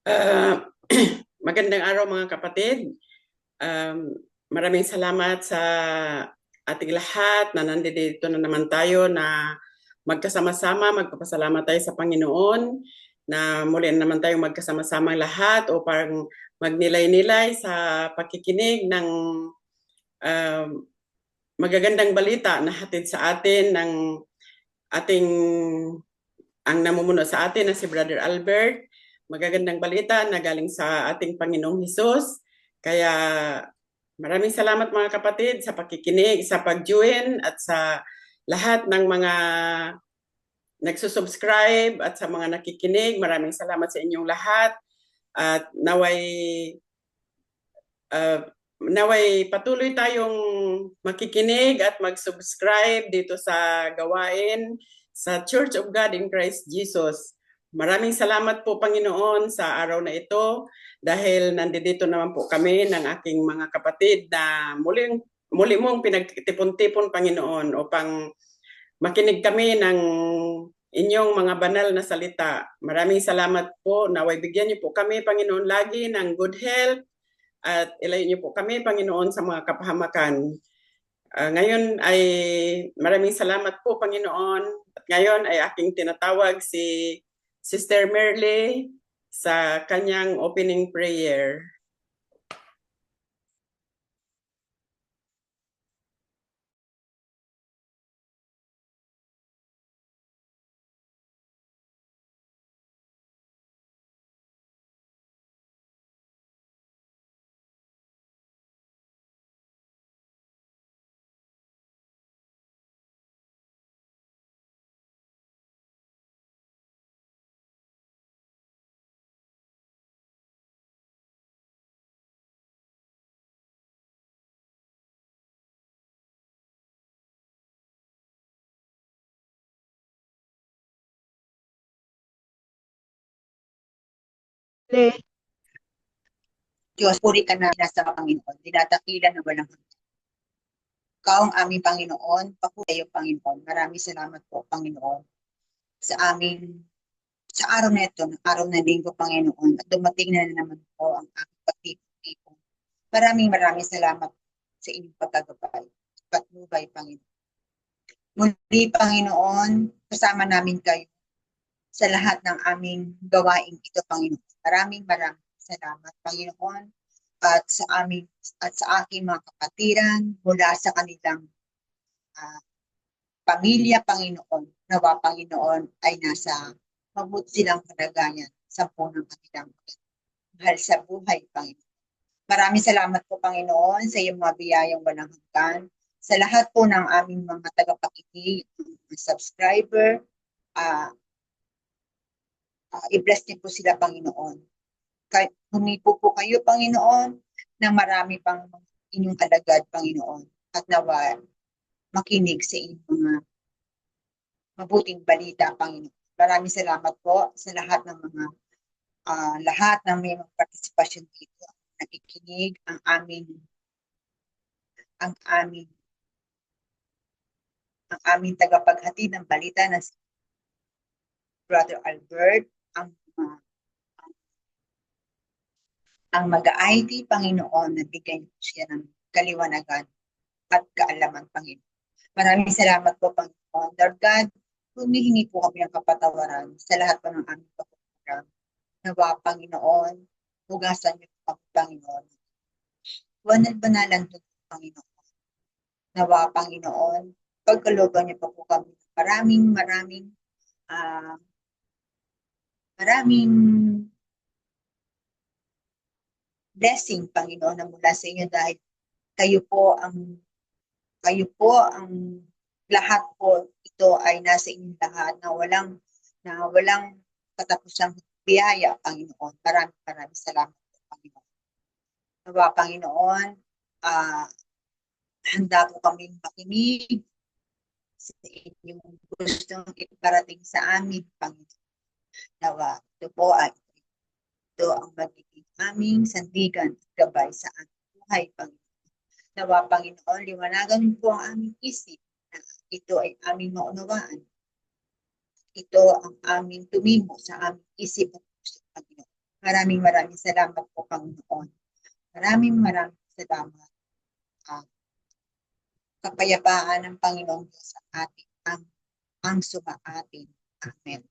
Uh, Magandang araw mga kapatid. Maraming salamat sa ating lahat na nandito na naman tayo na magkasama-sama, magpapasalamat tayo sa Panginoon na muli naman tayong magkasama-samang lahat o parang magnilay-nilay sa pakikinig ng um, magagandang balita na hatid sa atin ng ating ang namumuno sa atin na si Brother Albert. Magagandang balita na galing sa ating Panginoong Hesus. Kaya maraming salamat mga kapatid sa pakikinig, sa pag-join at sa lahat ng mga nagsusubscribe at sa mga nakikinig. Maraming salamat sa inyong lahat at naway patuloy tayong makikinig at mag-subscribe dito sa gawain sa Church of God in Christ Jesus. Maraming salamat po Panginoon sa araw na ito dahil nandito naman po kami ng aking mga kapatid na muli mong pinagtipon-tipon Panginoon upang makinig kami ng inyong mga banal na salita. Maraming salamat po. Naway bigyan niyo po kami Panginoon lagi ng good health at ilayo niyo po kami Panginoon sa mga kapahamakan. Ngayon ay maraming salamat po Panginoon. At ngayon ay aking tinatawag si Sister Merle sa kanyang opening prayer. Diyos, puri ka na sa Panginoon. Dinatakilan na walang hanggan. Ikaw ang aming Panginoon. Papuri tayo, Panginoon. Maraming salamat po, Panginoon, sa sa araw na ito, ng araw na linggo, Panginoon. At dumating na naman po ang aming pagtitipon. Maraming salamat sa inyong pagkagabay. Patnubay, Panginoon. Muli, Panginoon, kasama namin kayo sa lahat ng aming gawain ito, Panginoon. Maraming salamat, Panginoon, at sa aking mga kapatiran mula sa kanilang pamilya, Panginoon. Nawa, Panginoon, ay nasa mabuti silang kalagayan sa punong kanilang mahal sa buhay, Panginoon. Maraming salamat po, Panginoon, sa iyong mga biyayang walang hanggan, sa lahat po ng aming mga tagapakinig, mga subscriber, i-bless niyo po sila, Panginoon. Humipo po kayo, Panginoon, na marami pang inyong alagad, Panginoon, at nawa makinig sa inyong mga mabuting balita, Panginoon. Maraming salamat po sa lahat ng mga lahat ng may mga partisipasyon dito, nakikinig, ang aming tagapaghatid ng balita na si Brother Albert, ang mag-IT, Panginoon, na bigyan niyo siya ng kaliwanagan at kaalaman, Panginoon. Maraming salamat po, Panginoon. Lord God, humihingi po kami ng kapatawaran sa lahat po ng aming pagkukulang. Nawa, Panginoon, hugasan niyo po kami, Panginoon. Banalan po, Panginoon. Nawa, Panginoon, pagkalooban niyo po kami. Maraming blessing, Panginoon, na mula sa inyo dahil kayo po ang lahat po ito ay nasa inyong lahat na walang katapusang biyaya, Panginoon. Maraming salamat po, Panginoon. Nawa, Panginoon, handa po kami makinig sa inyong gustong iparating sa amin, Panginoon. Nawa, ito ang magiging aming sandigan at gabay sa aming buhay, Panginoon. Nawa, Panginoon, liwanagan po ang aming isip na ito ay aming maunawaan. Ito ang aming tumimo sa aming isip at puso, Panginoon. Maraming salamat po, Panginoon. Maraming salamat. Kapayapaan ng Panginoong Diyos sa atin ang sumaatin. Amen.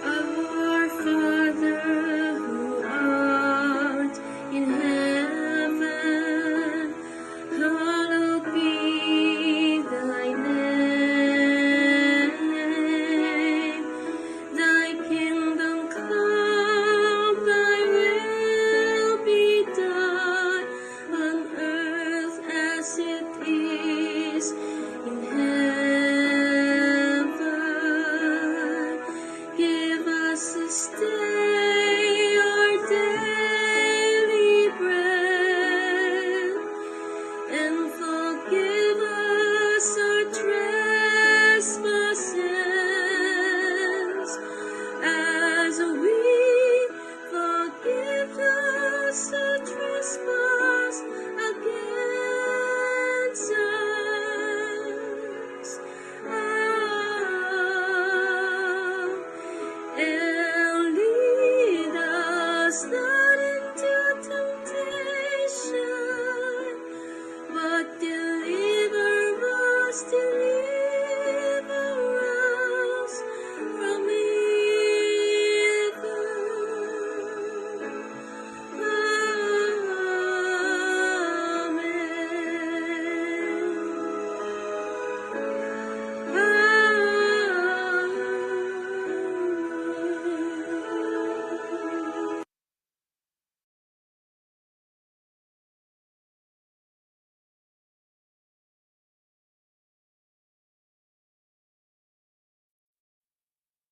Our Father who art in heaven, hallowed be thy name. Thy kingdom come, thy will be done on earth as it is in heaven. Give us this day our daily bread, and forgive us our trespasses, as we forgive those who trespass against us. And lead us not into temptation, but deliver us from evil. Amen.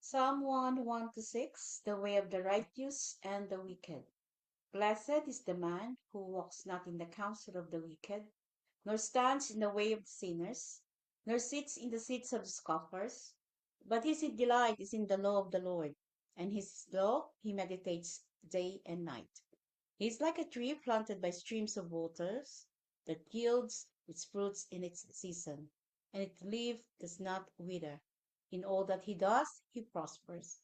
Psalm 1:1-6, the way of the righteous and the wicked. Blessed is the man who walks not in the counsel of the wicked, nor stands in the way of sinners, nor sits in the seats of scoffers. But his delight is in the law of the Lord, and his law he meditates day and night. He is like a tree planted by streams of waters, that yields its fruits in its season, and its leaf does not wither. In all that he does, he prospers.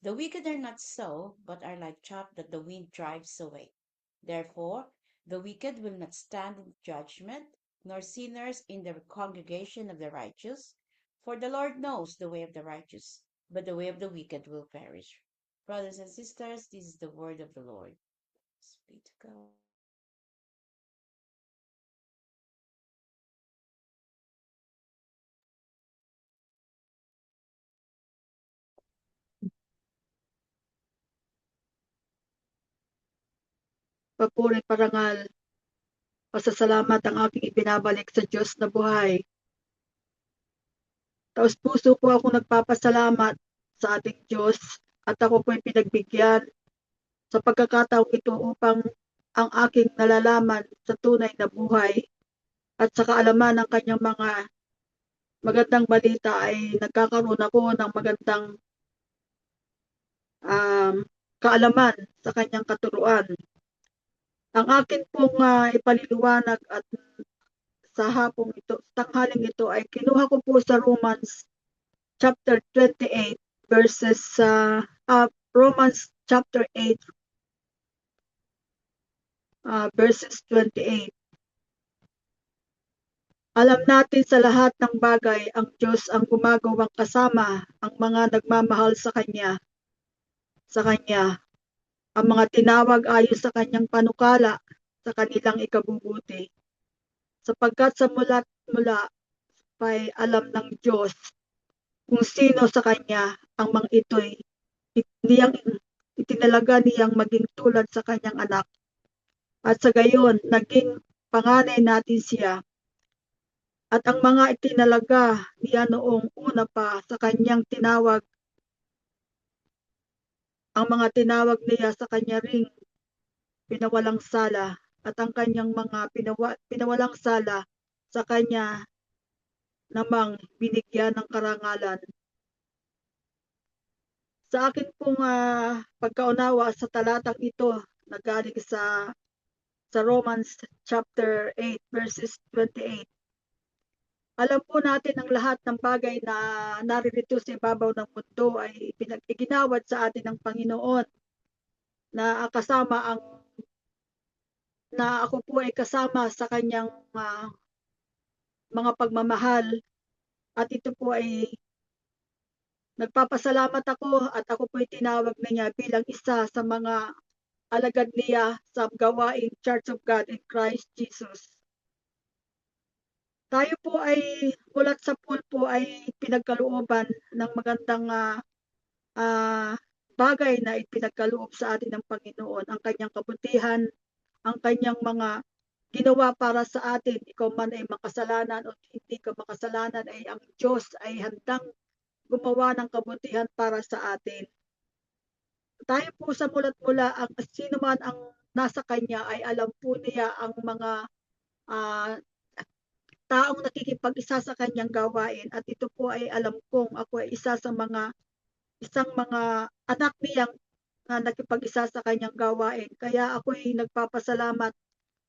The wicked are not so, but are like chaff that the wind drives away. Therefore, the wicked will not stand in judgment, nor sinners in the congregation of the righteous. For the Lord knows the way of the righteous, but the way of the wicked will perish. Brothers and sisters, this is the word of the Lord. Thanks be to God. Papuri, parangal, pasasalamat ang aking ibinabalik sa Diyos na buhay. Taos puso po ako nagpapasalamat sa ating Diyos at ako po'y pinagbigyan sa pagkakataong ito upang ang aking nalalaman sa tunay na buhay at sa kaalaman ng kanyang mga magandang balita ay nagkakaroon ako ng magandang kaalaman sa kanyang katuruan. Ang akin pong ipaliliwanag at sa hapong ito, tanghaling ito ay kinuha ko po sa Romans chapter 28 verses Romans chapter 8 verses 28. Alam natin sa lahat ng bagay ang Diyos ang gumagawang kasama ang mga nagmamahal sa Kanya. Ang mga tinawag ayon sa Kanyang panukala sa kanilang ikabubuti. Sapagkat sa mula ay alam ng Diyos kung sino sa Kanya ang mga ito'y itinalaga niyang maging tulad sa Kanyang anak. At sa gayon, naging panganay natin siya. at ang mga itinalaga niya noong una pa sa kanyang tinawag, ang mga tinawag niya sa kanya ring pinawalang sala, at ang kanyang mga pinawalang sala sa kanya namang binigyan ng karangalan. Sa akin pong pagkaunawa sa talatang ito na galing sa Romans chapter 8 verses 28. Alam po natin ang lahat ng bagay na naririto sa ibabaw ng mundo ay iginawad sa atin ng Panginoon, na ako po ay kasama sa kanyang mga pagmamahal, at ito po ay nagpapasalamat ako at ako po ay tinawag na niya bilang isa sa mga alagad niya sa gawaing Church of God in Christ Jesus. Tayo po ay mulat sa pool po ay pinagkalooban ng magandang bagay na ipinagkaloob sa atin ng Panginoon, ang kanyang kabutihan, ang kanyang mga ginawa para sa atin. Ikaw man ay makasalanan o hindi ka makasalanan, ay ang Diyos ay handang gumawa ng kabutihan para sa atin. Tayo po sa mulat-mula, ang sino man ang nasa kanya ay alam po niya ang mga taong nakikipag-isa sa kanyang gawain, at ito po ay alam kong ako ay isa sa isang mga anak niyang na nakipag-isa sa kanyang gawain. Kaya ako ay nagpapasalamat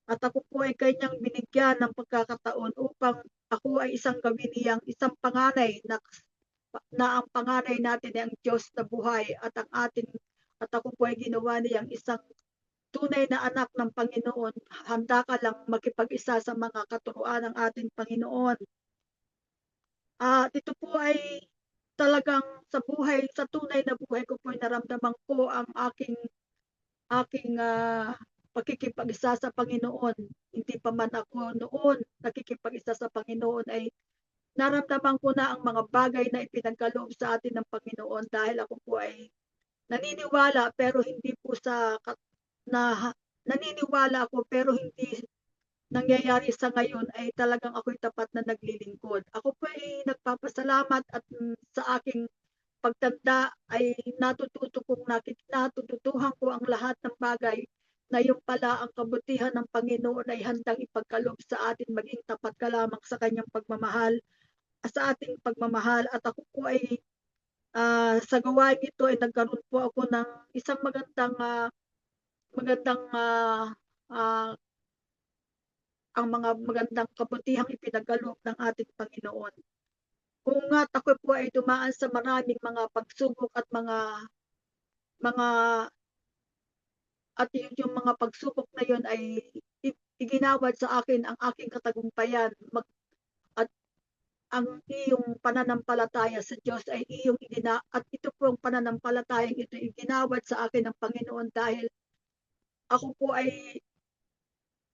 at ako po ay kanyang binigyan ng pagkakataon upang ako ay isang gawin niyang isang panganay na ang panganay natin ay ang Diyos na buhay, at ako po ay ginawa niyang isang tunay na anak ng Panginoon. Handa ka lang makipag-isa sa mga katuruan ng ating Panginoon. At ito po ay talagang sa tunay na buhay ko po ay naramdaman ko ang aking pakikipag-isa sa Panginoon. Hindi pa man ako noon nakikipag-isa sa Panginoon, ay naramdaman ko na ang mga bagay na ipinagkaloob sa atin ng Panginoon, dahil ako po ay naniniwala pero hindi po naniniwala ako pero hindi nangyayari sa ngayon, ay talagang ako'y tapat na naglilingkod. Ako po ay nagpapasalamat at sa aking pagtanda ay natututuhan ko ang lahat ng bagay na yung pala ang kabutihan ng Panginoon ay handang ipagkaloob sa atin, maging tapat ka lamang sa kanyang pagmamahal, sa ating pagmamahal. At ako po ay sa gawain ito ay nagkaroon po ako ng isang magandang ang mga magandang kabutihang ipinagkaloob ng ating Panginoon. Kung nga ako po ay dumaan sa maraming mga pagsubok at yung mga pagsubok na yun ay iginawad sa akin ang aking katagumpayan, at ang iyong pananampalataya sa Diyos ay at ito po ang pananampalatayang ito iginawad sa akin ng Panginoon, dahil ako po ay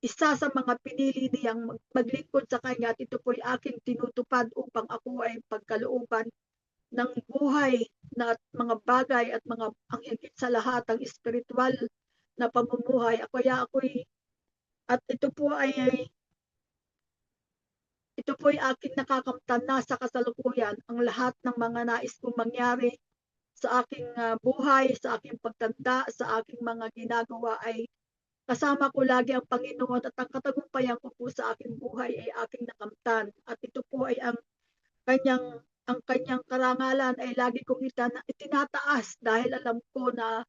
isa sa mga pinili niyang maglingkod sa Kanya, at ito po ay aking tinutupad upang ako ay pagkalooban ng buhay na mga bagay at ang higit sa lahat ang espiritual na pamumuhay. At ito po ay aking nakakamtan na sa kasalukuyan ang lahat ng mga nais kong mangyari sa aking buhay, sa aking pagtanda, sa aking mga ginagawa, ay kasama ko lagi ang Panginoon, at ang katagumpayan ko po sa aking buhay ay aking nakamtan. At ito po ay ang kanyang karangalan ay lagi kong itinataas, dahil alam ko na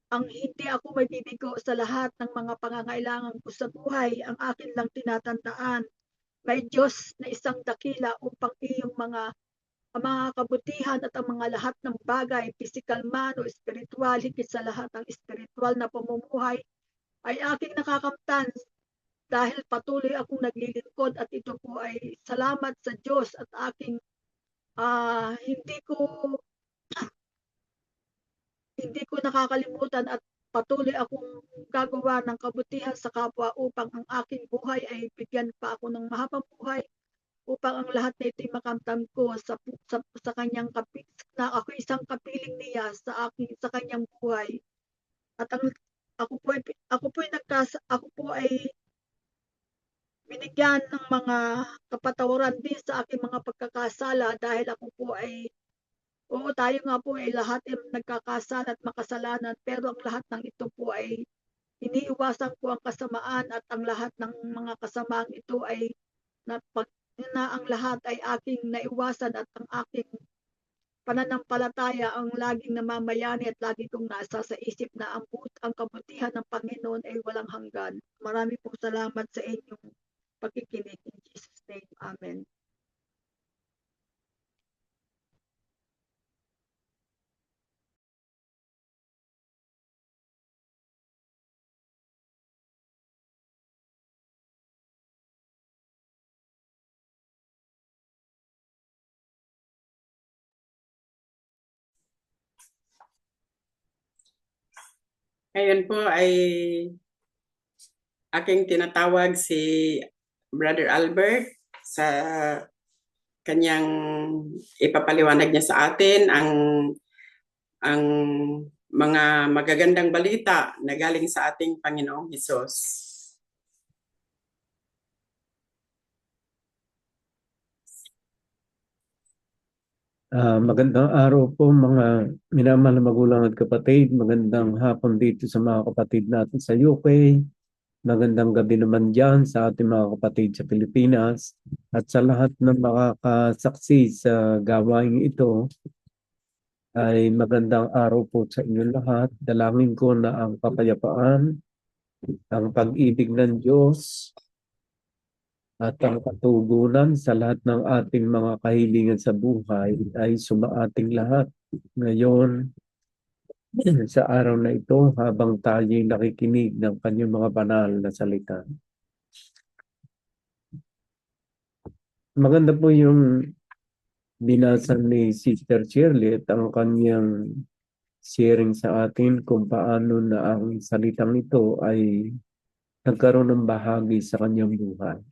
ang hindi ako mabibigo sa lahat ng mga pangangailangan ko sa buhay. Ang akin lang tinatandaan, may Diyos na isang dakila upang iyong mga kabutihan at ang mga lahat ng bagay, physical man o spiritual, higit sa lahat ang spiritual na pamumuhay, ay aking nakakamtan dahil patuloy akong naglilingkod. At ito po ay salamat sa Diyos, at aking hindi ko nakakalimutan, at patuloy akong gagawa ng kabutihan sa kapwa upang ang aking buhay ay bigyan pa ako ng mahabang buhay, upang ang lahat na ito'y makamtan ko sa kanyang na ako isang kapiling niya sa kanyang buhay. At ako po ay binigyan ng mga kapatawaran din sa aking mga pagkakasala dahil ako po ay, oo, tayo nga po ay lahat ay nagkakasala at makasalanan, pero ang lahat ng ito po ay iniiwasan ko ang kasamaan at ang lahat ng mga kasamaang ito ay ang lahat ay aking naiwasan at ang aking pananampalataya ang laging namamayani at lagi kong nasa sa isip na ang kabutihan ng Panginoon ay walang hanggan. Marami pong salamat sa inyong pakikinig. In Jesus' name, Amen. Ngayon po ay aking tinatawag si Brother Albert sa kanyang ipapaliwanag niya sa atin ang mga magagandang balita na galing sa ating Panginoong Hesus. Magandang araw po mga minamahal na magulang at kapatid. Magandang hapon dito sa mga kapatid natin sa UK. Magandang gabi naman dyan sa ating mga kapatid sa Pilipinas. At sa lahat ng makakasaksi sa gawain ito, ay magandang araw po sa inyo lahat. Dalangin ko na ang kapayapaan, ang pag-ibig ng Diyos, at ang katugunan sa lahat ng ating mga kahilingan sa buhay ay sumaating lahat ngayon sa araw na ito habang tayo'y nakikinig ng kanyang mga banal na salita. Maganda po yung binasa ni Sister Shirley at ang kanyang sharing sa atin kung paano na ang salitang ito ay nagkaroon ng bahagi sa kanyang buhay.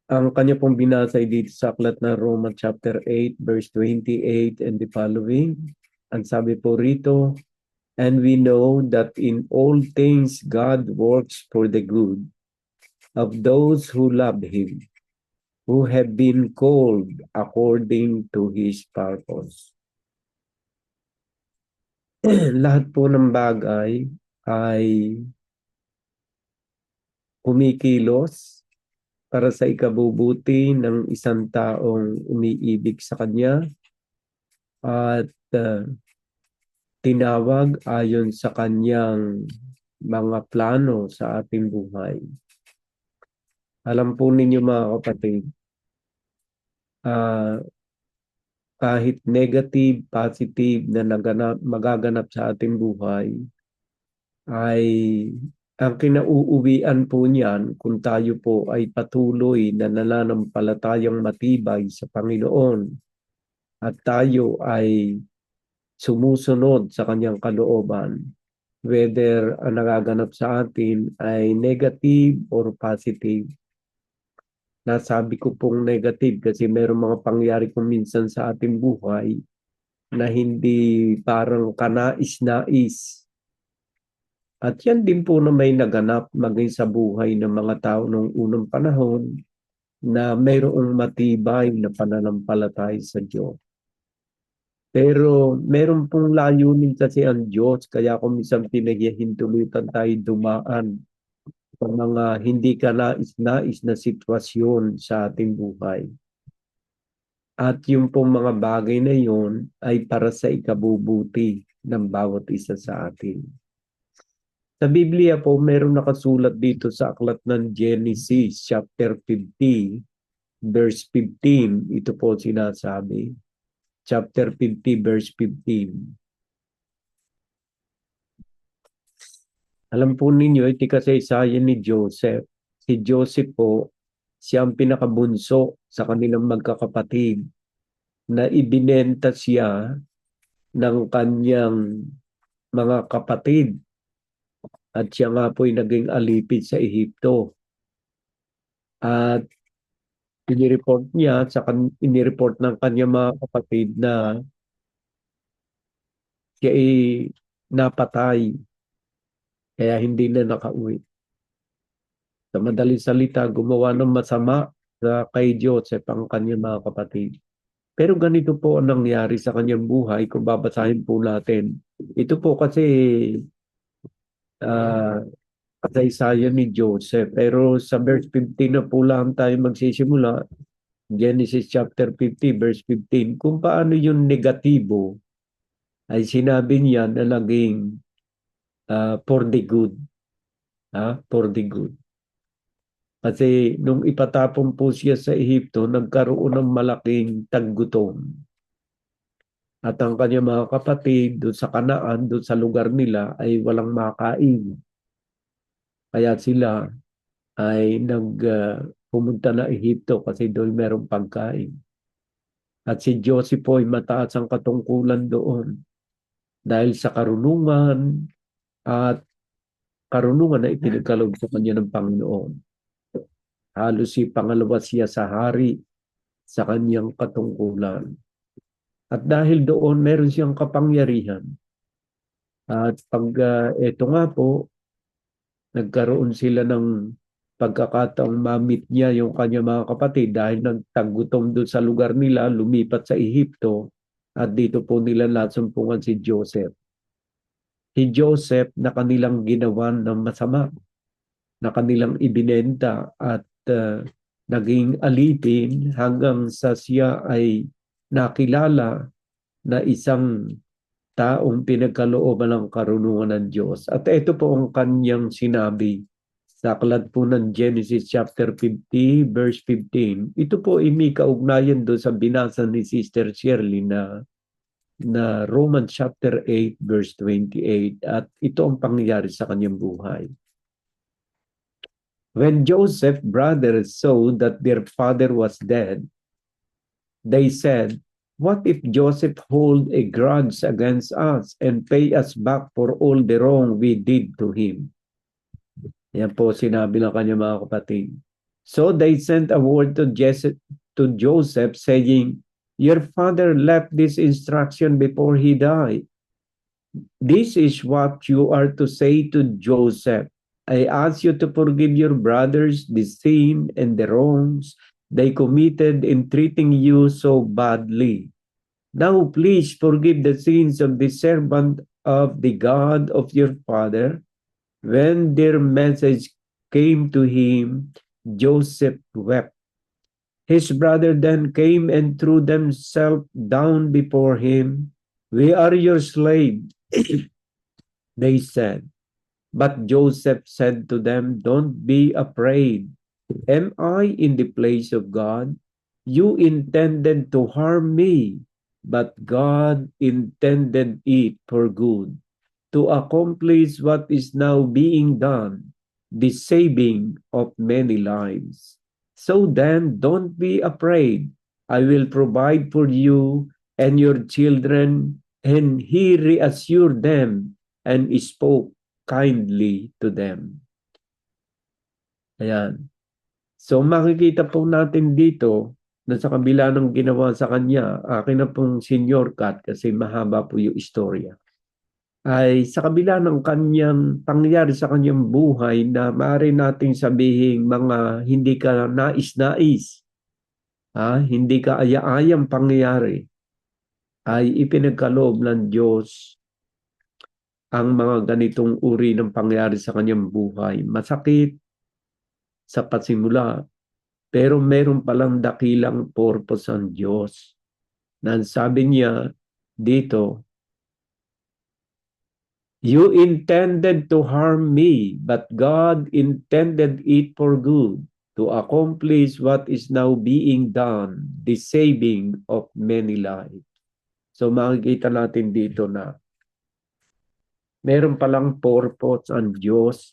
Ang kanya pong binasa dito sa aklat ng Roma chapter 8 verse 28 and the following. Ang sabi po rito, and we know that in all things God works for the good of those who love Him, who have been called according to His purpose. Lahat po ng bagay ay kumikilos para sa ikabubuti ng isang taong umiibig sa Kanya at tinawag ayon sa Kanyang mga plano sa ating buhay. Alam po ninyo mga kapatid, kahit negative, positive na magaganap sa ating buhay, ay ang kinauuwian po niyan kung tayo po ay patuloy na nananampalatayang matibay sa Panginoon at tayo ay sumusunod sa kanyang kalooban, whether ang nagaganap sa atin ay negative or positive. Nasabi ko pong negative kasi mayroong mga pangyari kung minsan sa ating buhay na hindi parang kanais-nais. At yan din po na may naganap maging sa buhay ng mga tao noong unang panahon na mayroong matibay na pananampalataya sa Diyos. Pero meron pong layunin kasi ang Diyos, kaya kung minsan pinaghihintulutan tayo dumaan sa mga hindi kanais-nais na sitwasyon sa ating buhay. At yung pong mga bagay na yun ay para sa ikabubuti ng bawat isa sa atin. Sa Biblia po, meron nakasulat dito sa aklat ng Genesis chapter 50, verse 15. Ito po sinasabi. Chapter 50, verse 15. Alam po ninyo, iti kasaysayan ni Joseph. Si Joseph po, siya ang pinakabunso sa kanilang magkakapatid na ibinenta siya ng kanyang mga kapatid. At siya nga po'y naging alipid sa Ehipto. At inireport ng kanyang mga kapatid na siya ay napatay Kaya hindi na nakauwi. Sa madaling salita, gumawa ng masama kay Joseph ang kanyang mga kapatid. Pero ganito po ang nangyari sa kanyang buhay kung babasahin po natin. Ito po kasi uh, kasaysayan ni Joseph. Pero sa verse 15 na po lang tayo magsisimula. Genesis chapter 50 verse 15. Kung paano yung negatibo ay sinabi niya na naging for the good. For the good. Kasi nung ipatapon po siya sa Ehipto, nagkaroon ng malaking taggutom. At ang kanyang mga kapatid doon sa Kanaan, doon sa lugar nila ay walang makain. Kaya sila ay pumunta na Ehipto kasi doon merong pagkain. At si Joseph po ay mataas ang katungkulan doon dahil sa karunungan at karunungan na ipinagkaloob sa kanya ng Panginoon. Halos si pangalawa siya sa hari sa kanyang katungkulan. At dahil doon, meron siyang kapangyarihan. At pag ito nga po, nagkaroon sila ng pagkakataong mamit niya yung kanyang mga kapatid dahil nagtagutom doon sa lugar nila, lumipat sa Ehipto, at dito po nila nasumpungan si Joseph. Si Joseph na kanilang ginawan ng masama, na kanilang ibinenta at naging alipin hanggang sa siya ay nakilala na isang taong pinagkalooban ng karunungan ng Diyos. At ito po ang kanyang sinabi sa aklat po ng Genesis chapter 50 verse 15. Ito po ay may kaugnayan doon sa binasa ni Sister Shirley na Romans chapter 8 verse 28. At ito ang pangyayari sa kanyang buhay. When Joseph's brothers saw that their father was dead, they said, "What if Joseph hold a grudge against us and pay us back for all the wrong we did to him?" Yan po sinabi ng kanyang mga kapatid. So they sent a word to Joseph saying, "Your father left this instruction before he died. This is what you are to say to Joseph. I ask you to forgive your brothers the sin and the wrongs they committed in treating you so badly. Now please forgive the sins of the servant of the God of your father." When their message came to him, Joseph wept. His brother then came and threw themselves down before him. "We are your slaves," they said. But Joseph said to them, "Don't be afraid. Am I in the place of God? You intended to harm me, but God intended it for good, to accomplish what is now being done, the saving of many lives. So then, don't be afraid. I will provide for you and your children." And he reassured them and spoke kindly to them. Ayan. So makikita po natin dito na sa kabila ng ginawa sa kanya, akin na pong senior cut kasi mahaba po yung istorya, ay sa kabila ng kanyang pangyayari sa kanyang buhay na maaari nating sabihin mga hindi ka nais-nais, hindi ka aya-ayang pangyayari, ay ipinagkaloob ng Diyos ang mga ganitong uri ng pangyayari sa kanyang buhay. Masakit sa pasimula, pero meron palang dakilang purpose ang Diyos. Na sabi niya dito, "You intended to harm me, but God intended it for good, to accomplish what is now being done, the saving of many lives." So makikita natin dito na meron palang purpose ang Diyos.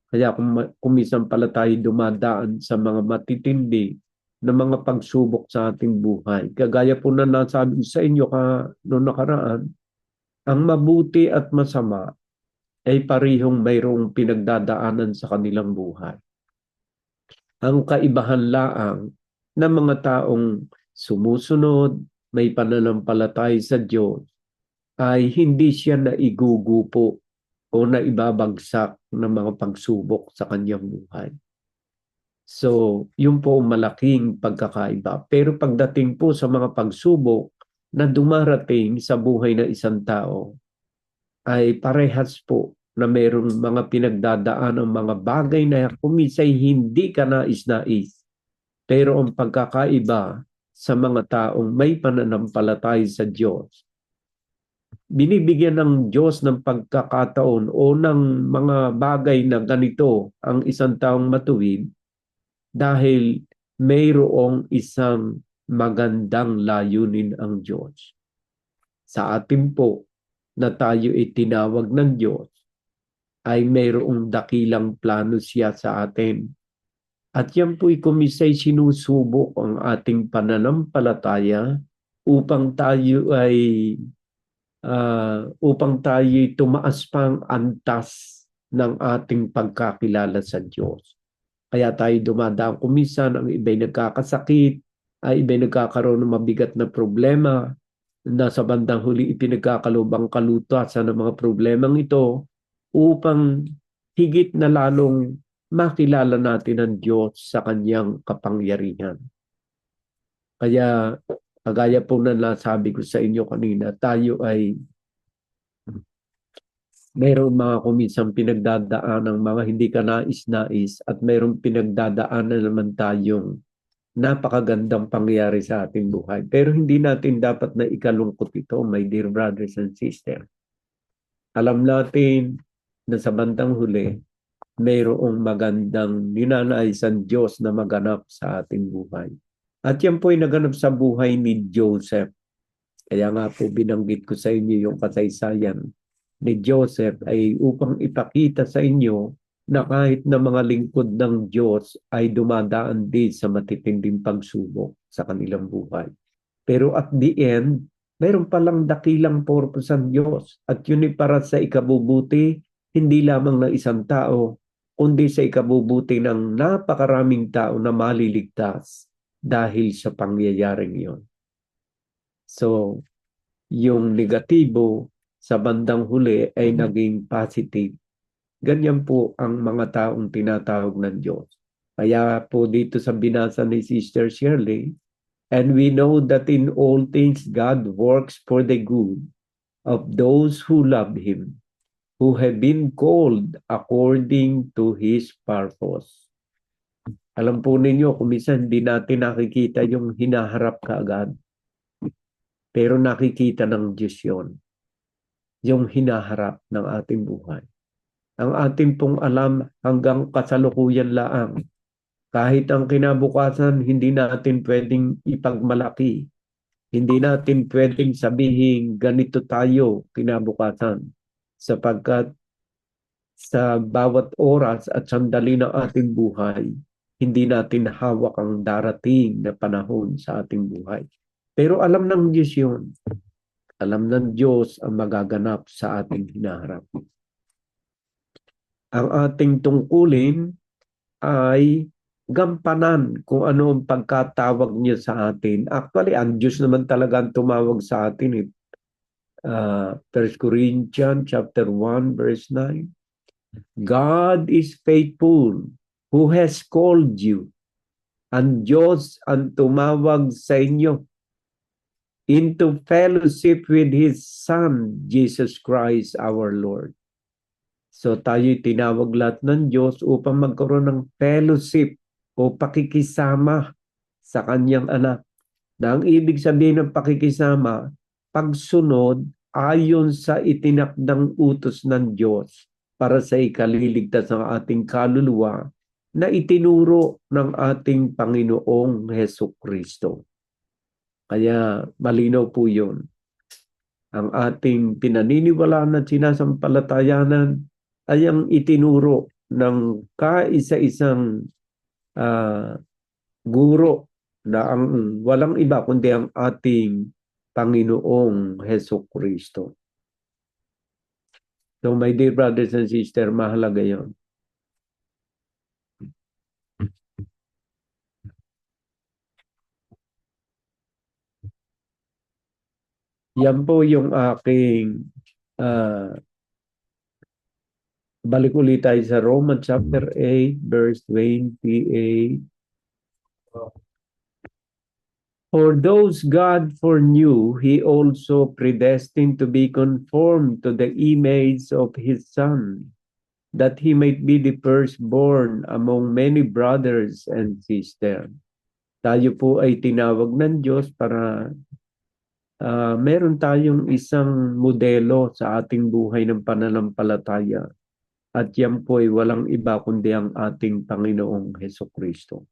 Kaya kung minsan pala tayo dumadaan sa mga matitindi na mga pagsubok sa ating buhay. Kagaya po na nasabi sa inyo noong nakaraan, ang mabuti at masama ay parihong mayroong pinagdadaanan sa kanilang buhay. Ang kaibahan laang ng mga taong sumusunod, may pananampalataya sa Diyos, ay hindi siya naigugupo o naibabagsak ng mga pagsubok sa kanyang buhay. So, yun po malaking pagkakaiba. Pero pagdating po sa mga pagsubok na dumarating sa buhay ng isang tao, ay parehas po na mayroong mga pinagdadaan ng mga bagay na kumisay hindi ka nais-nais. Pero ang pagkakaiba sa mga taong may pananampalataya sa Diyos, binibigyan ng Diyos ng pagkakataon o ng mga bagay na ganito ang isang taong matuwid dahil mayroong isang magandang layunin ang Diyos. Sa atin po na tayo itinawag ng Diyos ay mayroong dakilang plano siya sa atin. At yan po'y kumisay sinusubok ang ating pananampalataya upang tayo tumaas pang antas ng ating pagkakilala sa Diyos. Kaya tayo dumadaan kumisan, ang iba'y nagkakasakit, ay iba'y nagkakaroon ng mabigat na problema, na sa bandang huli ipinagkakalubang kalutasan ng mga problemang ito upang higit na lalong makilala natin ang Diyos sa kanyang kapangyarihan. Kaya, kagaya po na nasabi ko sa inyo kanina, tayo ay mayroong mga kuminsang pinagdadaan ng mga hindi ka nais-nais at mayroong pinagdadaanan naman tayong napakagandang pangyayari sa ating buhay. Pero hindi natin dapat na ikalungkot ito, my dear brothers and sisters. Alam natin na sa bandang huli, mayroong magandang ninanaisan Diyos na maganap sa ating buhay. At yan po ay naganap sa buhay ni Joseph. Kaya nga po binanggit ko sa inyo yung kasaysayan ni Joseph ay upang ipakita sa inyo na kahit na mga lingkod ng Diyos ay dumadaan din sa matitinding pagsubok sa kanilang buhay. Pero at the end, mayroon palang dakilang purpose ang Diyos at yun ay para sa ikabubuti hindi lamang ng isang tao, kundi sa ikabubuti ng napakaraming tao na maliligtas dahil sa pangyayaring iyon. So, yung negatibo sa bandang huli ay naging positive. Ganyan po ang mga taong tinatawag ng Diyos. Kaya po dito sa binasa ni Sister Shirley, and we know that in all things God works for the good of those who love Him, who have been called according to His purpose. Alam po ninyo, kung minsan hindi natin nakikita yung hinaharap kaagad. Pero nakikita ng Diyos yun. Yung hinaharap ng ating buhay. Ang ating pong alam hanggang kasalukuyan laang. Kahit ang kinabukasan, hindi natin pwedeng ipagmalaki. Hindi natin pwedeng sabihin ganito tayo kinabukasan. Sapagkat sa bawat oras at sandali ng ating buhay, hindi natin hawak ang darating na panahon sa ating buhay. Pero alam ng Diyos yun. Alam ng Diyos ang magaganap sa ating hinaharap. Ang ating tungkulin ay gampanan kung ano ang pagkatawag niya sa atin. Actually, ang Diyos naman talaga ang tumawag sa atin. 1 Corinthians chapter 1 verse 9. God is faithful who has called you. Ang Diyos ang tumawag sa inyo into fellowship with His Son, Jesus Christ our Lord. So tayo'y tinawag lahat ng Diyos upang magkaroon ng fellowship o pakikisama sa Kanyang anak. Na ang ibig sabihin ng pakikisama, pagsunod ayon sa itinakdang utos ng Diyos para sa ikaliligtas ng ating kaluluwa na itinuro ng ating Panginoong Hesukristo. Kaya malinaw po yun. Ang ating pinaniniwalaan at sinasampalatayanan ay ang itinuro ng kaisa-isang guro na ang walang iba kundi ang ating Panginoong Hesukristo. So my dear brothers and sisters, mahalaga yun. Yan po yung aking Balik ulit tayo sa Romans chapter 8, verse 28. For those God foreknew, He also predestined to be conformed to the image of His Son, that He might be the firstborn among many brothers and sisters. Tayo po ay tinawag ng Diyos para meron tayong isang modelo sa ating buhay ng pananampalataya. At yan po ay walang iba kundi ang ating Panginoong Hesukristo.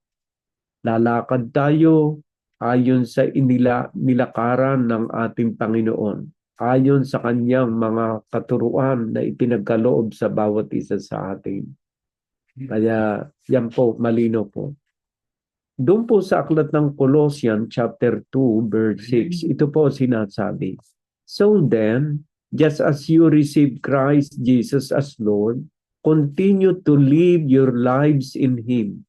Lalakad tayo ayon sa nilakaran ng ating Panginoon, ayon sa kanyang mga katuruan na ipinagkaloob sa bawat isa sa atin. Kaya yan po, malino po. Doon po sa aklat ng Colossians chapter 2 verse 6, ito po sinasabi, So then, just as you receive Christ Jesus as Lord, continue to live your lives in Him.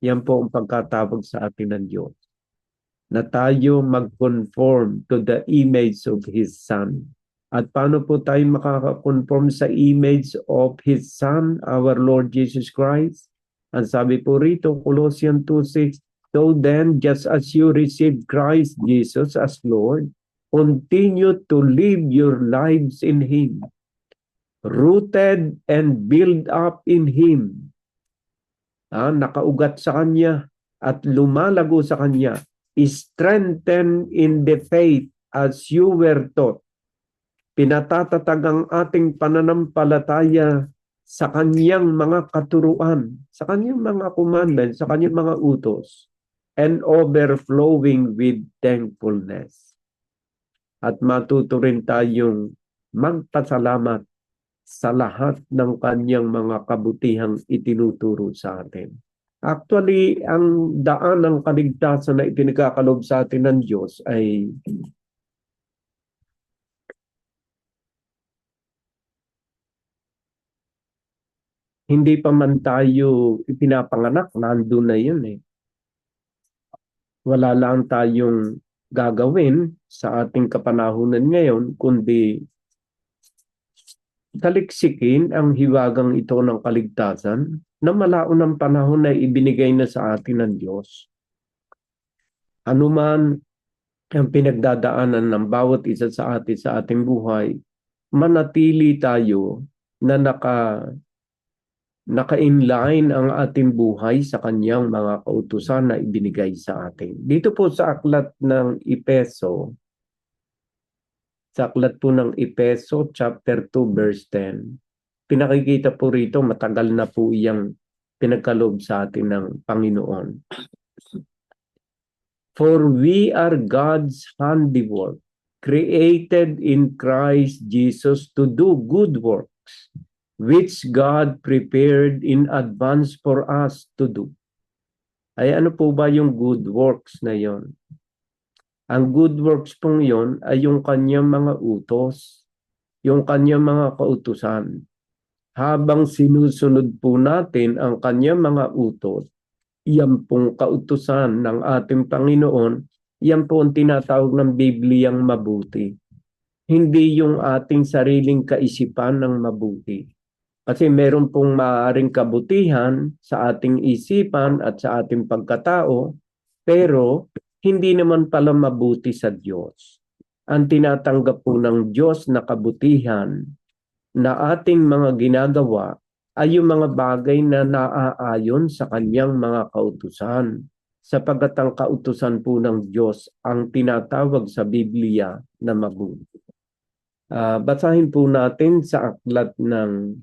Yan po ang pagkatawag sa atin ng Diyos. Na tayo mag-conform to the image of His Son. At paano po tayo makaka-conform sa image of His Son, our Lord Jesus Christ? Ang sabi po rito, Colossians 2:6, So then, just as you received Christ Jesus as Lord, continue to live your lives in Him, rooted and built up in Him. Nakaugat sa Kanya at lumalago sa Kanya, strengthened in the faith as you were taught. Pinatatatag ang ating pananampalataya sa Kanyang mga katuruan, sa Kanyang mga commandments, sa Kanyang mga utos, and overflowing with thankfulness. At matuto rin tayong magpasalamat sa lahat ng Kanyang mga kabutihang itinuturo sa atin. Actually, ang daan ng kaligtasan na ipinagkakalob sa atin ng Diyos ay hindi pa man tayo ipinapanganak, nandun na yun eh. Wala lang tayong gagawin sa ating kapanahunan ngayon, kundi taliksikin ang hiwagang ito ng kaligtasan na malaon ng panahon na ibinigay na sa atin ng Diyos. Ano man ang pinagdadaanan ng bawat isa sa atin sa ating buhay, manatili tayo na naka-inline ang ating buhay sa Kanyang mga kautusan na ibinigay sa atin. Dito po sa aklat ng Efeso, chapter 2, verse 10, pinakikita po rito, matagal na po iyang pinagkaloob sa atin ng Panginoon. For we are God's handiwork, created in Christ Jesus to do good works, which God prepared in advance for us to do. Ay ano po ba yung good works na yon? Ang good works pong yon ay yung Kanyang mga utos, yung Kanyang mga kautusan. Habang sinusunod po natin ang Kanyang mga utos, yan pong kautusan ng ating Panginoon, yan po ang tinatawag ng Bibliyang mabuti. Hindi yung ating sariling kaisipan ng mabuti. Kasi meron pong maaaring kabutihan sa ating isipan at sa ating pagkatao, pero hindi naman pala mabuti sa Diyos. Ang tinatanggap po ng Diyos na kabutihan na ating mga ginagawa ay yung mga bagay na naaayon sa Kanyang mga kautusan. Sapagkat ang kautusan po ng Diyos ang tinatawag sa Biblia na mabuti. Basahin po natin sa aklat ng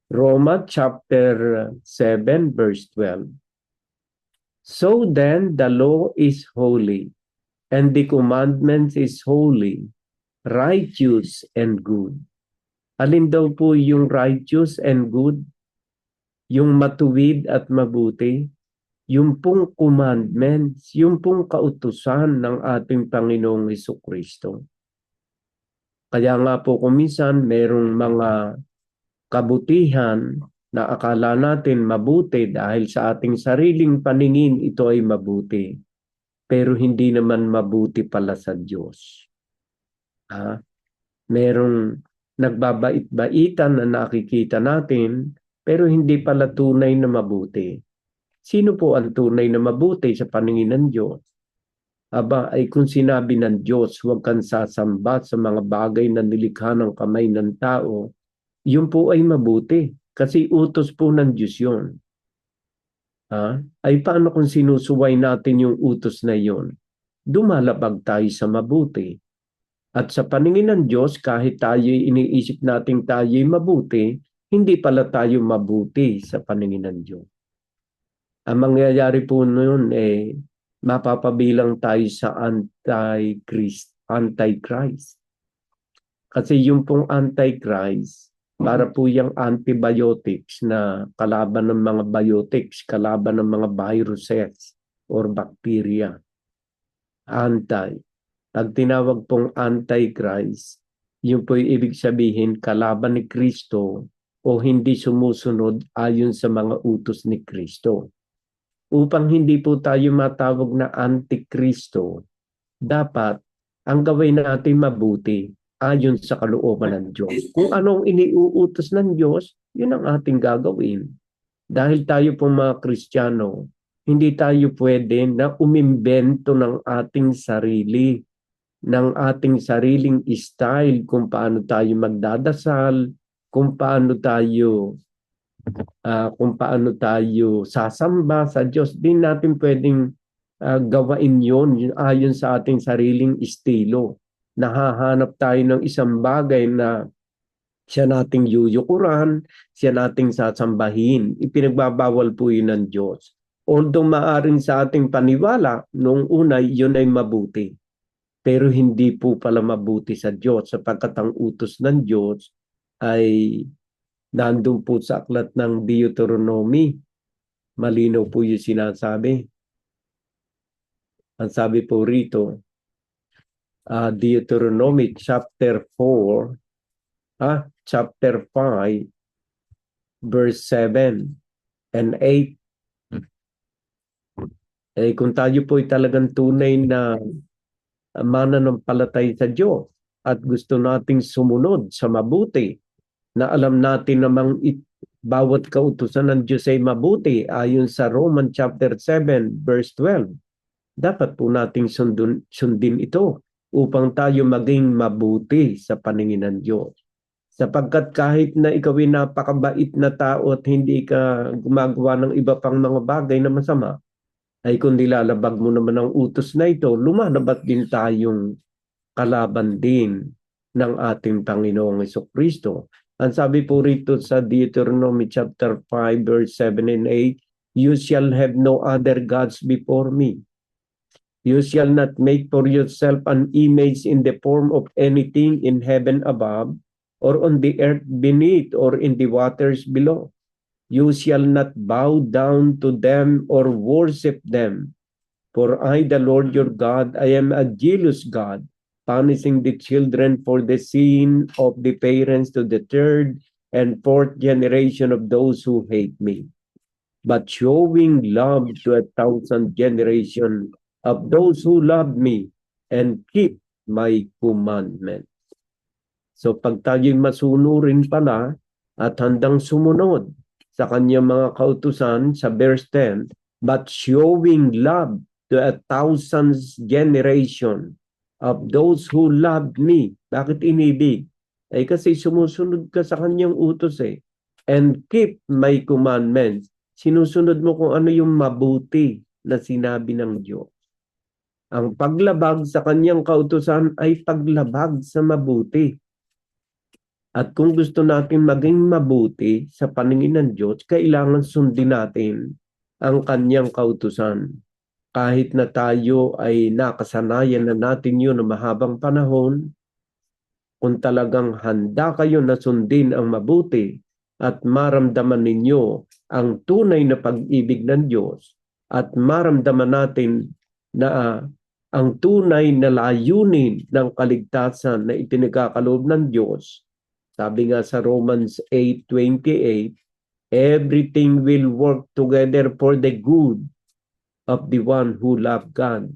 Roma chapter 7 verse 12. So then the law is holy, and the commandments is holy, righteous and good. Alin daw po yung righteous and good? Yung matuwid at mabuti? Yung pong commandments, yung pong kautusan ng ating Panginoong Hesukristo. Kaya nga po kuminsan merong mga kabutihan na akala natin mabuti dahil sa ating sariling paningin ito ay mabuti. Pero hindi naman mabuti pala sa Diyos. Merong nagbabait-baitan na nakikita natin, pero hindi pala tunay na mabuti. Sino po ang tunay na mabuti sa paningin ng Diyos? Aba, ay kung sinabi ng Diyos, huwag kang sasamba sa mga bagay na nilikha ng kamay ng tao, yun po ay mabuti. Kasi utos po ng Diyos yun. Ay paano kung sinusuway natin yung utos na yun? Dumalabag tayo sa mabuti. At sa paningin ng Diyos, kahit tayo'y iniisip nating tayo'y mabuti, hindi pala tayo mabuti sa paningin ng Diyos. Ang mangyayari po noon mapapabilang tayo sa Antichrist. Kasi yung pong Antichrist, para po yung antibiotics na kalaban ng mga biotics, kalaban ng mga viruses or bacteria. Pag tinawag pong Antichrist, yun po yung ibig sabihin kalaban ni Kristo o hindi sumusunod ayon sa mga utos ni Kristo. Upang hindi po tayo matawag na Antikristo, dapat ang gawin natin mabuti ayon sa kalooban ng Diyos. Kung anong iniuutos ng Diyos, yun ang ating gagawin. Dahil tayo pong mga Kristiyano, hindi tayo pwede na umimbento ng ating sarili, ng ating sariling style kung paano tayo magdadasal, kung paano tayo sasamba sa Diyos. Di natin pwedeng gawain yun ayon sa ating sariling estilo. Nahahanap tayo ng isang bagay na siya nating yuyukuran, siya nating sasambahin. Ipinagbabawal po yun ng Diyos. Although maaring sa ating paniwala, noong una, yun ay mabuti. Pero hindi po pala mabuti sa Diyos sapagkat ang utos ng Diyos ay nandun po sa aklat ng Deuteronomy. Malinaw po yung sinasabi. Ang sabi po rito, Deuteronomy chapter 4, chapter 5, verse 7 and 8. Kung tayo po ay talagang tunay na mananampalatay sa Diyos at gusto nating sumunod sa mabuti, na alam natin namang bawat kautusan ng Diyos ay mabuti ayon sa Romans chapter 7 verse 12. Dapat po nating sundin ito upang tayo maging mabuti sa paningin ng Diyos. Sapagkat kahit na ikaw ay napakabait na tao at hindi ka gumagawa ng iba pang mga bagay na masama, ay kung nilalabag mo naman ang utos na ito, lumalabat din tayong kalaban din ng ating Panginoong Jesucristo. Ang sabi po rito sa Deuteronomy chapter 5 verse 7 and 8, you shall have no other gods before me. You shall not make for yourself an image in the form of anything in heaven above, or on the earth beneath, or in the waters below. You shall not bow down to them or worship them. For I, the Lord your God, I am a jealous God, punishing the children for the sin of the parents to the third and fourth generation of those who hate me, but showing love to 1,000 generations of those who love me and keep my commandments. So pag tayo'y masunurin pala at handang sumunod sa kanyang mga kautusan sa verse 10, but showing love to 1,000 generation of those who loved me. Bakit inibig? Kasi sumusunod ka sa kanyang utos and keep my commandments. Sinusunod mo kung ano yung mabuti na sinabi ng Diyos. Ang paglabag sa kanyang kautusan ay paglabag sa mabuti. At kung gusto natin maging mabuti sa paningin ng Diyos, kailangan sundin natin ang kanyang kautusan. Kahit na tayo ay nakasanayan na natin yun na mahabang panahon, kung talagang handa kayo na sundin ang mabuti at maramdaman ninyo ang tunay na pag-ibig ng Diyos at maramdaman natin na ang tunay na layunin ng kaligtasan na ipinagkakaloob ng Diyos, sabi nga sa Romans 8:28, everything will work together for the good of the one who love God.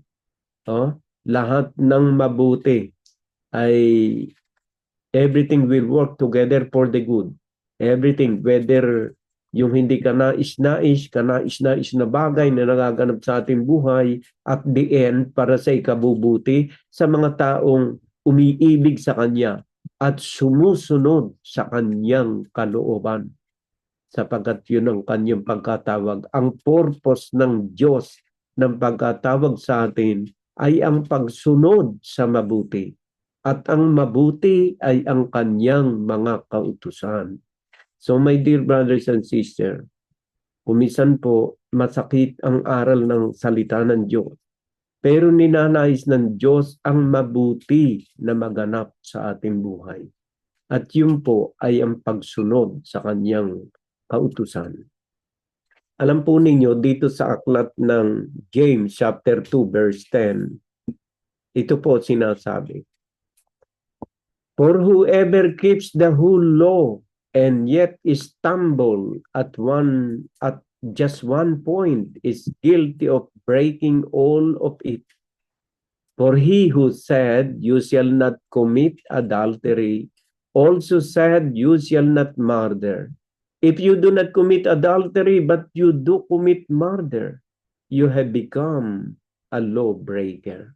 Lahat ng mabuti ay Everything will work together for the good. Everything, whether yung hindi kanais-nais na bagay na nagaganap sa ating buhay, at the end, para sa ikabubuti sa mga taong umiibig sa Kanya at sumusunod sa Kanyang kalooban. Sapagkat yun ang Kanyang pagkatawag. Ang purpose ng Diyos ng pagkatawag sa atin ay ang pagsunod sa mabuti. At ang mabuti ay ang Kanyang mga kautusan. So my dear brothers and sisters, kumisan po masakit ang aral ng salita ng Diyos. Pero ninanais ng Diyos ang mabuti na maganap sa ating buhay. At yun po ay ang pagsunod sa Kanyang kautusan. Alam po ninyo, dito sa aklat ng James chapter 2 verse 10, ito po sinasabi, "For whoever keeps the whole law and yet stumble at just one point is guilty of breaking all of it. For he who said, 'You shall not commit adultery,' also said, 'You shall not murder.' If you do not commit adultery, but you do commit murder, you have become a lawbreaker.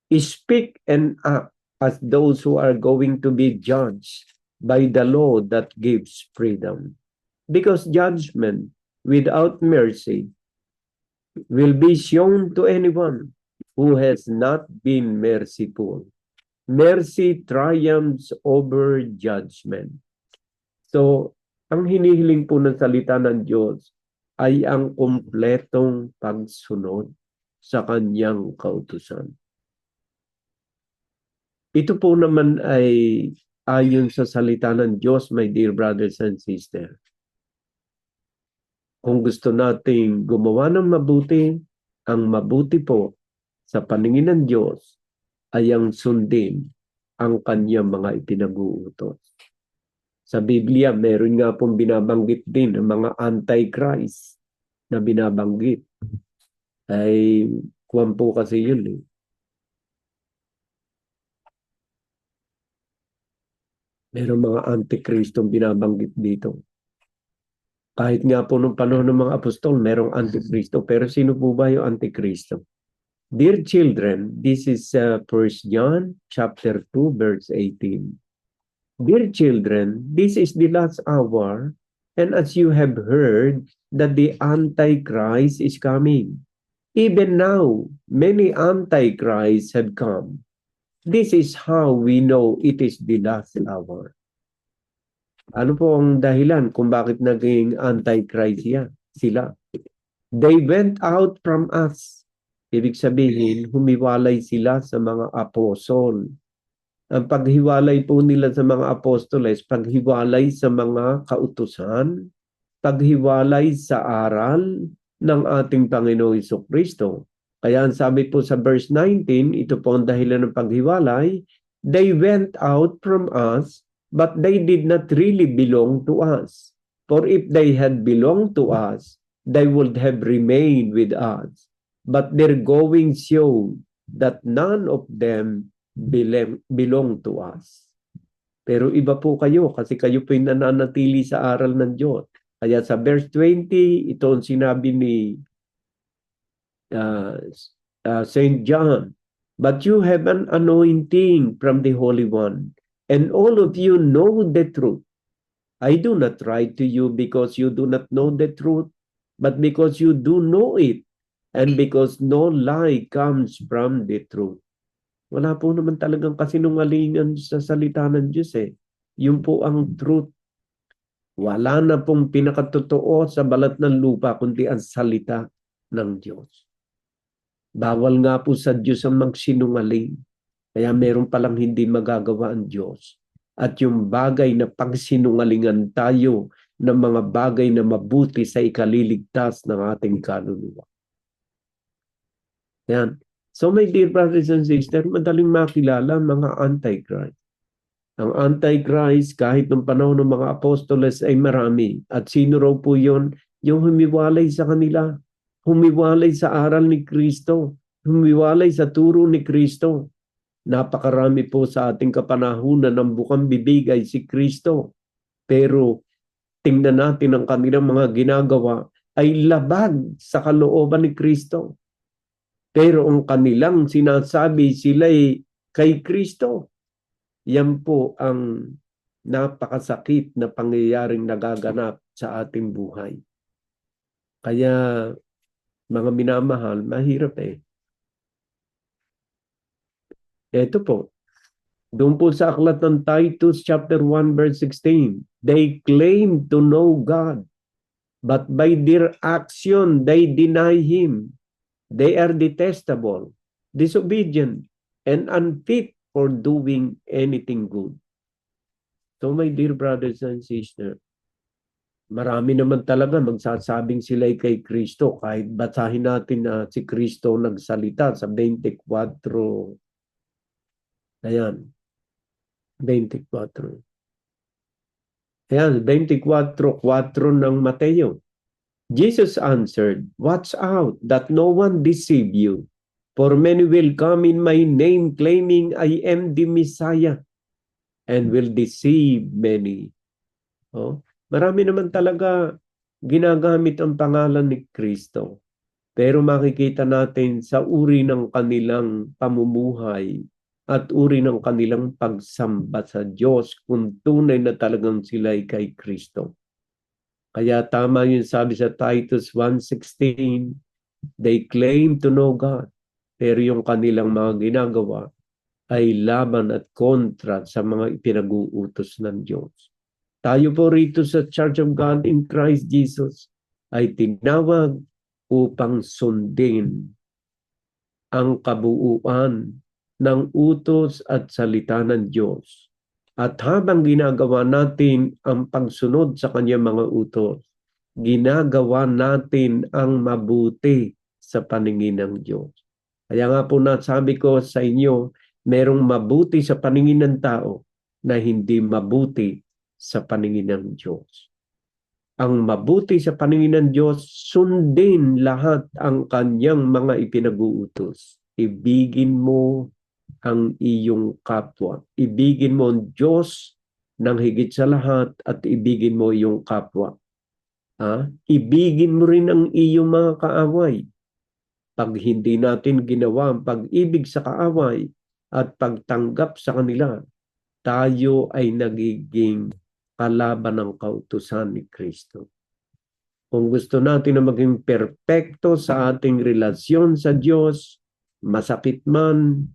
Speak and act as those who are going to be judged by the law that gives freedom. Because judgment without mercy will be shown to anyone who has not been merciful. Mercy triumphs over judgment." So, ang hinihiling po ng salita ng Diyos ay ang kumpletong pagsunod sa Kanyang kautusan. Ito po naman ay ayon sa salita ng Diyos, my dear brothers and sisters. Kung gusto nating gumawa ng mabuti, ang mabuti po sa paningin ng Diyos ay ang sundin ang Kanyang mga ipinag-uutos. Sa Biblia, meron nga pong binabanggit din ang mga antichrist na binabanggit. Ay, kuwan po kasi yun eh. Meron mga antikristong binabanggit dito. Kahit nga po nung panahon ng mga apostol, merong antikristo. Pero sino po ba yung antikristo? Dear children, this is 1 John chapter 2 verse 18. Dear children, this is the last hour, and as you have heard that the Antichrist is coming, even now many Antichrists have come. This is how we know it is the last hour. Ano po ang dahilan kung bakit naging Antichrist sila? They went out from us. Ibig sabihin, humiwalay sila sa mga apostol. Ang paghiwalay po nila sa mga apostoles, paghiwalay sa mga kautusan, paghiwalay sa aral ng ating Panginoong Jesucristo. Kaya ang sabi po sa verse 19, ito po ang dahilan ng paghiwalay, they went out from us, but they did not really belong to us. For if they had belonged to us, they would have remained with us. But their going showed that none of them belong to us. Pero iba po kayo kasi kayo po yung nananatili sa aral ng Diyos. Kaya sa verse 20, ito ang sinabi ni St. John, "But you have an anointing from the Holy One, and all of you know the truth. I do not write to you because you do not know the truth, but because you do know it, and because no lie comes from the truth." Wala po naman talagang kasinungalingan sa salita ng Diyos eh. Yun po ang truth. Wala na pong pinakatotoo sa balat ng lupa kundi ang salita ng Diyos. Bawal nga po sa Diyos ang magsinungaling. Kaya meron palang hindi magagawa ang Diyos. At yung bagay na pagsinungalingan tayo ng mga bagay na mabuti sa ikaliligtas ng ating kaluluwa. Yan. So my dear brothers and sisters, madaling makilala ang mga Antichrist. Ang Antichrist, kahit ng panahon ng mga apostoles ay marami. At sino raw po yun? Yung humiwalay sa kanila. Humiwalay sa aral ni Kristo. Humiwalay sa turo ni Kristo. Napakarami po sa ating kapanahunan ng bukang bibig ay si Kristo. Pero tingnan natin ang kanilang mga ginagawa ay labag sa kalooban ni Kristo. Pero ang kanilang sinasabi sila'y kay Kristo. Yan po ang napakasakit na pangyayaring nagaganap sa ating buhay. Kaya mga minamahal, mahirap eh. Ito po, doon po sa aklat ng Titus chapter 1 verse 16, they claim to know God, but by their action they deny Him. They are detestable, disobedient, and unfit for doing anything good. So my dear brothers and sisters, marami naman talaga magsasabing sila'y kay Kristo. Kahit basahin natin na si Kristo nagsalita sa 24. Ayan. 24. Ayan, 24:4 ng Mateo. Jesus answered, "Watch out that no one deceive you, for many will come in my name claiming I am the Messiah, and will deceive many." Oh, marami naman talaga ginagamit ang pangalan ni Kristo. Pero makikita natin sa uri ng kanilang pamumuhay at uri ng kanilang pagsamba sa Diyos kung tunay na talagang sila'y kay Kristo. Kaya tama yung sabi sa Titus 1:16, they claim to know God, pero yung kanilang mga ginagawa ay laban at kontra sa mga ipinag-uutos ng Diyos. Tayo po rito sa Church of God in Christ Jesus ay tinawag upang sundin ang kabuuan ng utos at salita ng Diyos. At habang ginagawa natin ang pagsunod sa kanyang mga utos, ginagawa natin ang mabuti sa paningin ng Diyos. Kaya nga po nasabi ko sa inyo, merong mabuti sa paningin ng tao na hindi mabuti sa paningin ng Diyos. Ang mabuti sa paningin ng Diyos, sundin lahat ang kanyang mga ipinag-uutos. Ibigin mo ang iyong kapwa. Ibigin mo ang Diyos ng higit sa lahat at ibigin mo iyong kapwa. Ibigin mo rin ang iyong mga kaaway. Pag hindi natin ginawa ang pag-ibig sa kaaway at pagtanggap sa kanila, tayo ay nagiging kalaban ng kautusan ni Kristo. Kung gusto natin na maging perpekto sa ating relasyon sa Diyos, masakit man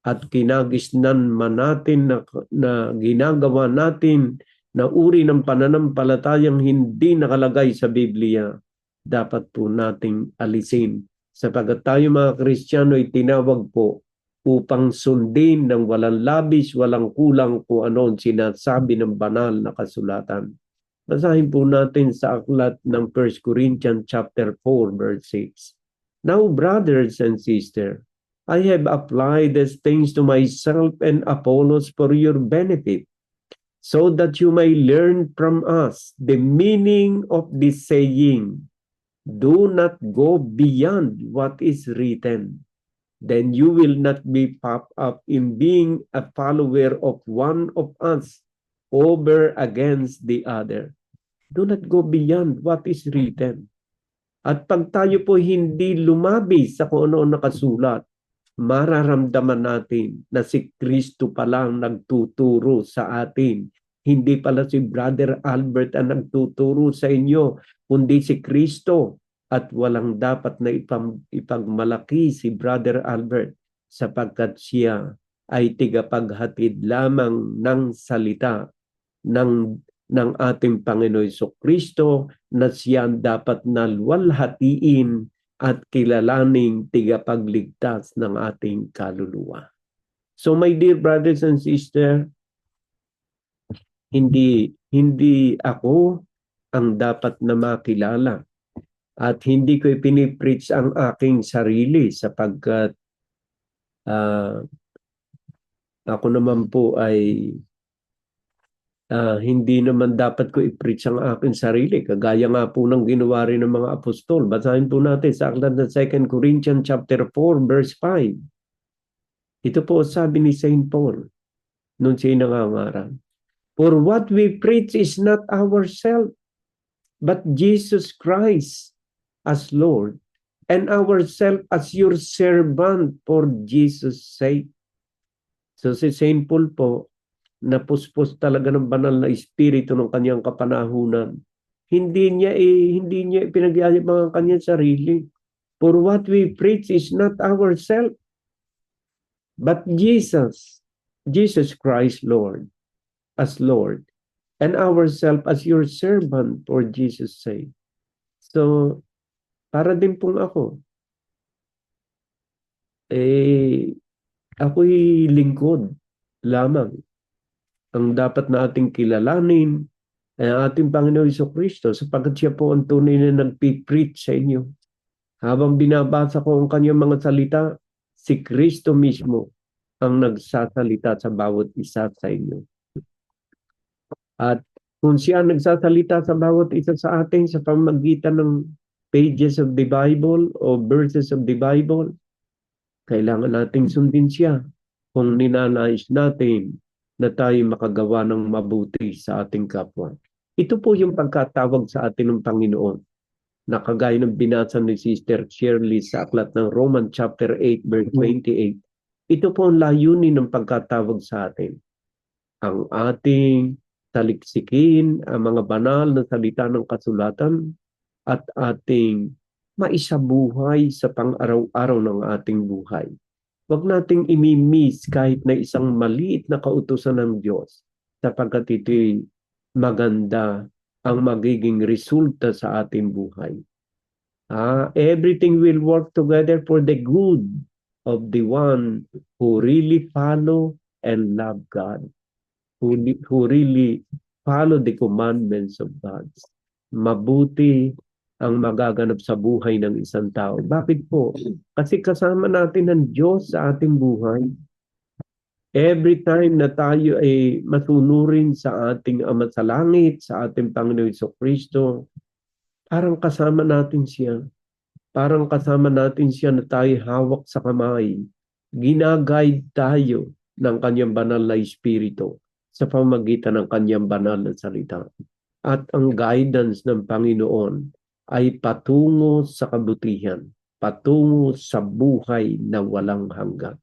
at kinagisnan man natin na ginagawa natin na uri ng pananampalatayang hindi nakalagay sa Biblia, dapat po nating alisin. Sapagkat tayo mga Kristiyano ay tinawag po upang sundin ng walang labis, walang kulang kung ano ang sinasabi ng banal na kasulatan. Basahin po natin sa aklat ng 1 Corinthians chapter 4 verse 6. Now, brothers and sisters, I have applied these things to myself and Apollos for your benefit, so that you may learn from us the meaning of this saying, do not go beyond what is written. Then you will not be puffed up in being a follower of one of us over against the other. Do not go beyond what is written. At pag tayo po hindi lumabi sa kung ano nakasulat, mararamdaman natin na si Kristo pa lang nagtuturo sa atin. Hindi pala si Brother Albert ang nagtuturo sa inyo, kundi si Kristo. At walang dapat na ipagmalaki si Brother Albert sapagkat siya ay tigapaghatid lamang ng salita ng ating Panginoon Jesucristo na siya dapat na luwalhatiin at kilalaning tigapagligtas ng ating kaluluwa. So my dear brothers and sisters, hindi ako ang dapat na makilala at hindi ko ipinipreach ang aking sarili sapagkat ako naman po ay hindi naman dapat ko i-preach ang aking sarili. Kagaya nga po ng ginawa rin ng mga apostol. Basahin po natin sa aklat ng 2 Corinthians chapter 4 verse 5. Ito po sabi ni Saint Paul nung siya nangangaral. For what we preach is not ourselves, but Jesus Christ as Lord, and ourselves as your servant for Jesus' sake. So si Saint Paul po, napuspos talaga ng banal na espiritu ng kanyang kapanahunan. Hindi niya ipinagyayabang ang kanyang sarili. For what we preach is not ourselves, but Jesus Christ Lord, as Lord, and ourselves as your servant for Jesus' sake. So, para din pong ako, ako'y lingkod lamang. Ang dapat na ating kilalanin ay ang ating Panginoon Jesucristo sapagkat siya po ang tunay na nagpipreach sa inyo. Habang binabasa ko ang kanyang mga salita, si Kristo mismo ang nagsasalita sa bawat isa sa inyo. At kung siya nagsasalita sa bawat isa sa atin sa pamamagitan ng pages of the Bible o verses of the Bible, kailangan nating sundin siya kung ninanais natin na tayo makagawa ng mabuti sa ating kapwa. Ito po yung pagkatawag sa atin ng Panginoon na kagaya ng binasa ni Sister Shirley sa aklat ng Romans chapter 8 verse 28. Ito po ang layunin ng pagkatawag sa atin. Ang ating taliksikin ang mga banal na salita ng kasulatan at ating maisabuhay sa pang-araw-araw ng ating buhay. Huwag nating imimiss kahit na isang maliit na kautusan ng Diyos sapagkat ito'y maganda ang magiging resulta sa ating buhay. Everything will work together for the good of the one who really follow and love God, who really follow the commandments of God. Mabuti ang magaganap sa buhay ng isang tao. Bakit po? Kasi kasama natin ang Diyos sa ating buhay. Every time na tayo ay masunurin sa ating Ama sa Langit, sa ating Panginoon Jesucristo, parang kasama natin siya. Parang kasama natin siya na tayo hawak sa kamay. Ginaguide tayo ng kanyang banal na espiritu sa pamamagitan ng kanyang banal na salita. At ang guidance ng Panginoon ay patungo sa kabutihan, patungo sa buhay na walang hanggan.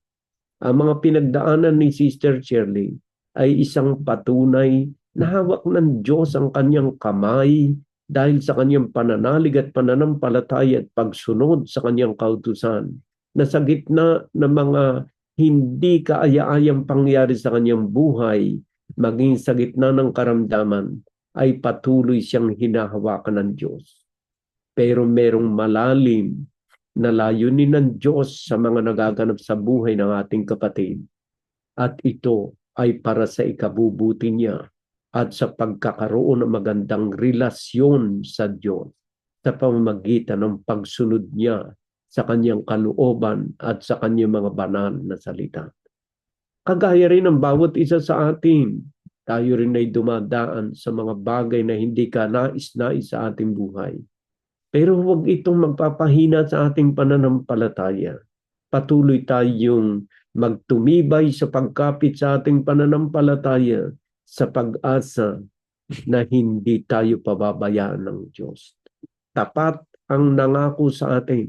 Ang mga pinagdaanan ni Sister Shirley ay isang patunay na hawak ng Diyos ang kanyang kamay dahil sa kanyang pananalig at pananampalataya at pagsunod sa kanyang kautusan na sa gitna ng mga hindi kaaya-ayang pangyari sa kanyang buhay, maging sa gitna ng karamdaman, ay patuloy siyang hinahawakan ng Diyos. Pero merong malalim na layunin ng Diyos sa mga nagaganap sa buhay ng ating kapatid. At ito ay para sa ikabubuti niya at sa pagkakaroon ng magandang relasyon sa Diyos sa pamamagitan ng pagsunod niya sa kanyang kalooban at sa kanyang mga banal na salita. Kagaya rin ng bawat isa sa atin, tayo rin ay dumadaan sa mga bagay na hindi ka nais-nais sa ating buhay. Pero huwag itong magpapahina sa ating pananampalataya. Patuloy tayong magtumibay sa pagkapit sa ating pananampalataya sa pag-asa na hindi tayo pababayaan ng Diyos. Tapat ang nangako sa atin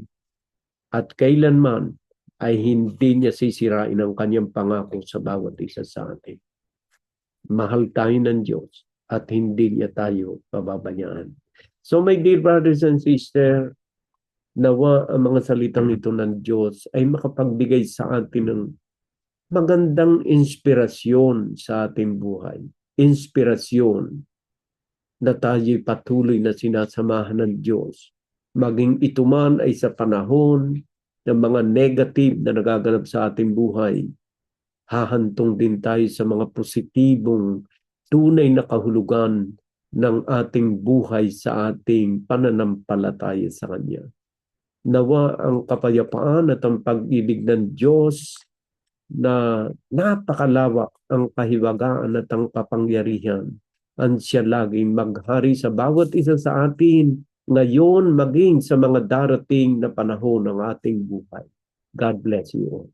at kailanman ay hindi niya sisirain ang kanyang pangako sa bawat isa sa atin. Mahal tayo ng Diyos at hindi niya tayo pababayaan. So my dear brothers and sisters, nawa ang mga salitang ito ng Diyos ay makapagbigay sa atin ng magandang inspirasyon sa ating buhay. Inspirasyon na tayo'y patuloy na sinasamahan ng Diyos. Maging ito man ay sa panahon ng mga negative na nagaganap sa ating buhay, hahantong din tayo sa mga positibong tunay na kahulugan ng ating buhay sa ating pananampalataya sa Kanya. Nawa ang kapayapaan at ang pag-ibig ng Diyos na napakalawak ang kahiwagaan at ang kapangyarihan ang siya laging maghari sa bawat isa sa atin ngayon maging sa mga darating na panahon ng ating buhay. God bless you all.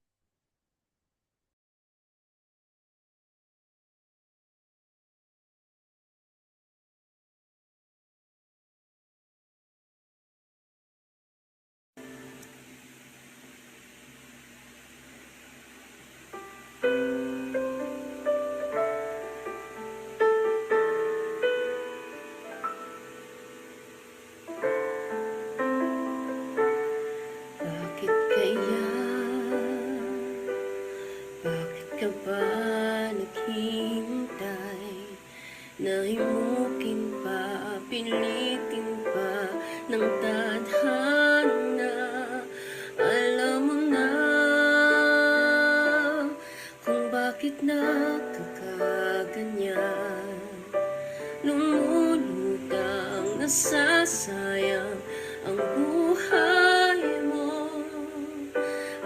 pilitin pa ng tadhana. Alam mo na kung bakit nakakaganyan. Lumulutang nasasayang ang buhay mo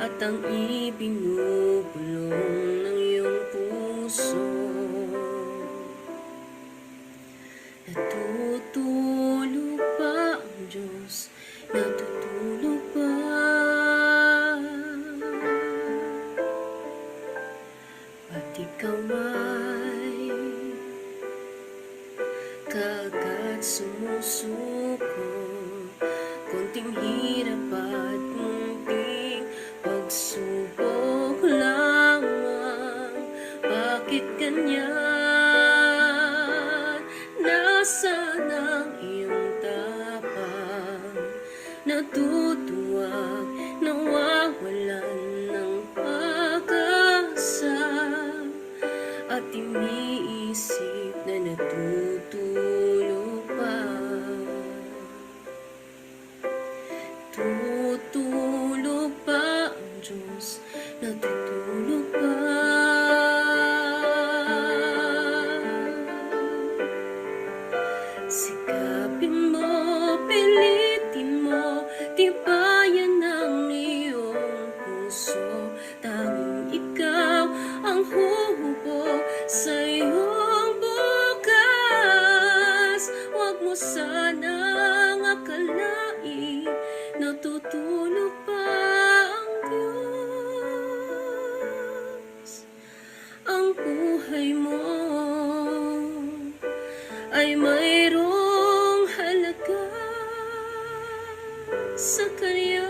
at ang ibinubulong ng iyong puso. Natutulog ba ang Diyos? Natutulog ba? At ikaw may kaagad sumusuko, konting hirap at munting pagsubok lamang. Bakit ganyan? Nasaan ang iyong tapang? Natutuwag, nawawalan ng pag-asa, at iniisip na natutulog pa. Tutulog pa ang Diyos? Natutulog pa? Sikapin mo, pilitin mo, tibayan ang iyong puso. Tanging ikaw ang huhubog sa iyong bukas. Huwag mo sanang akalain natutulog pa ang Diyos. Ang buhay mo ay mayroong halaga sa Kanya.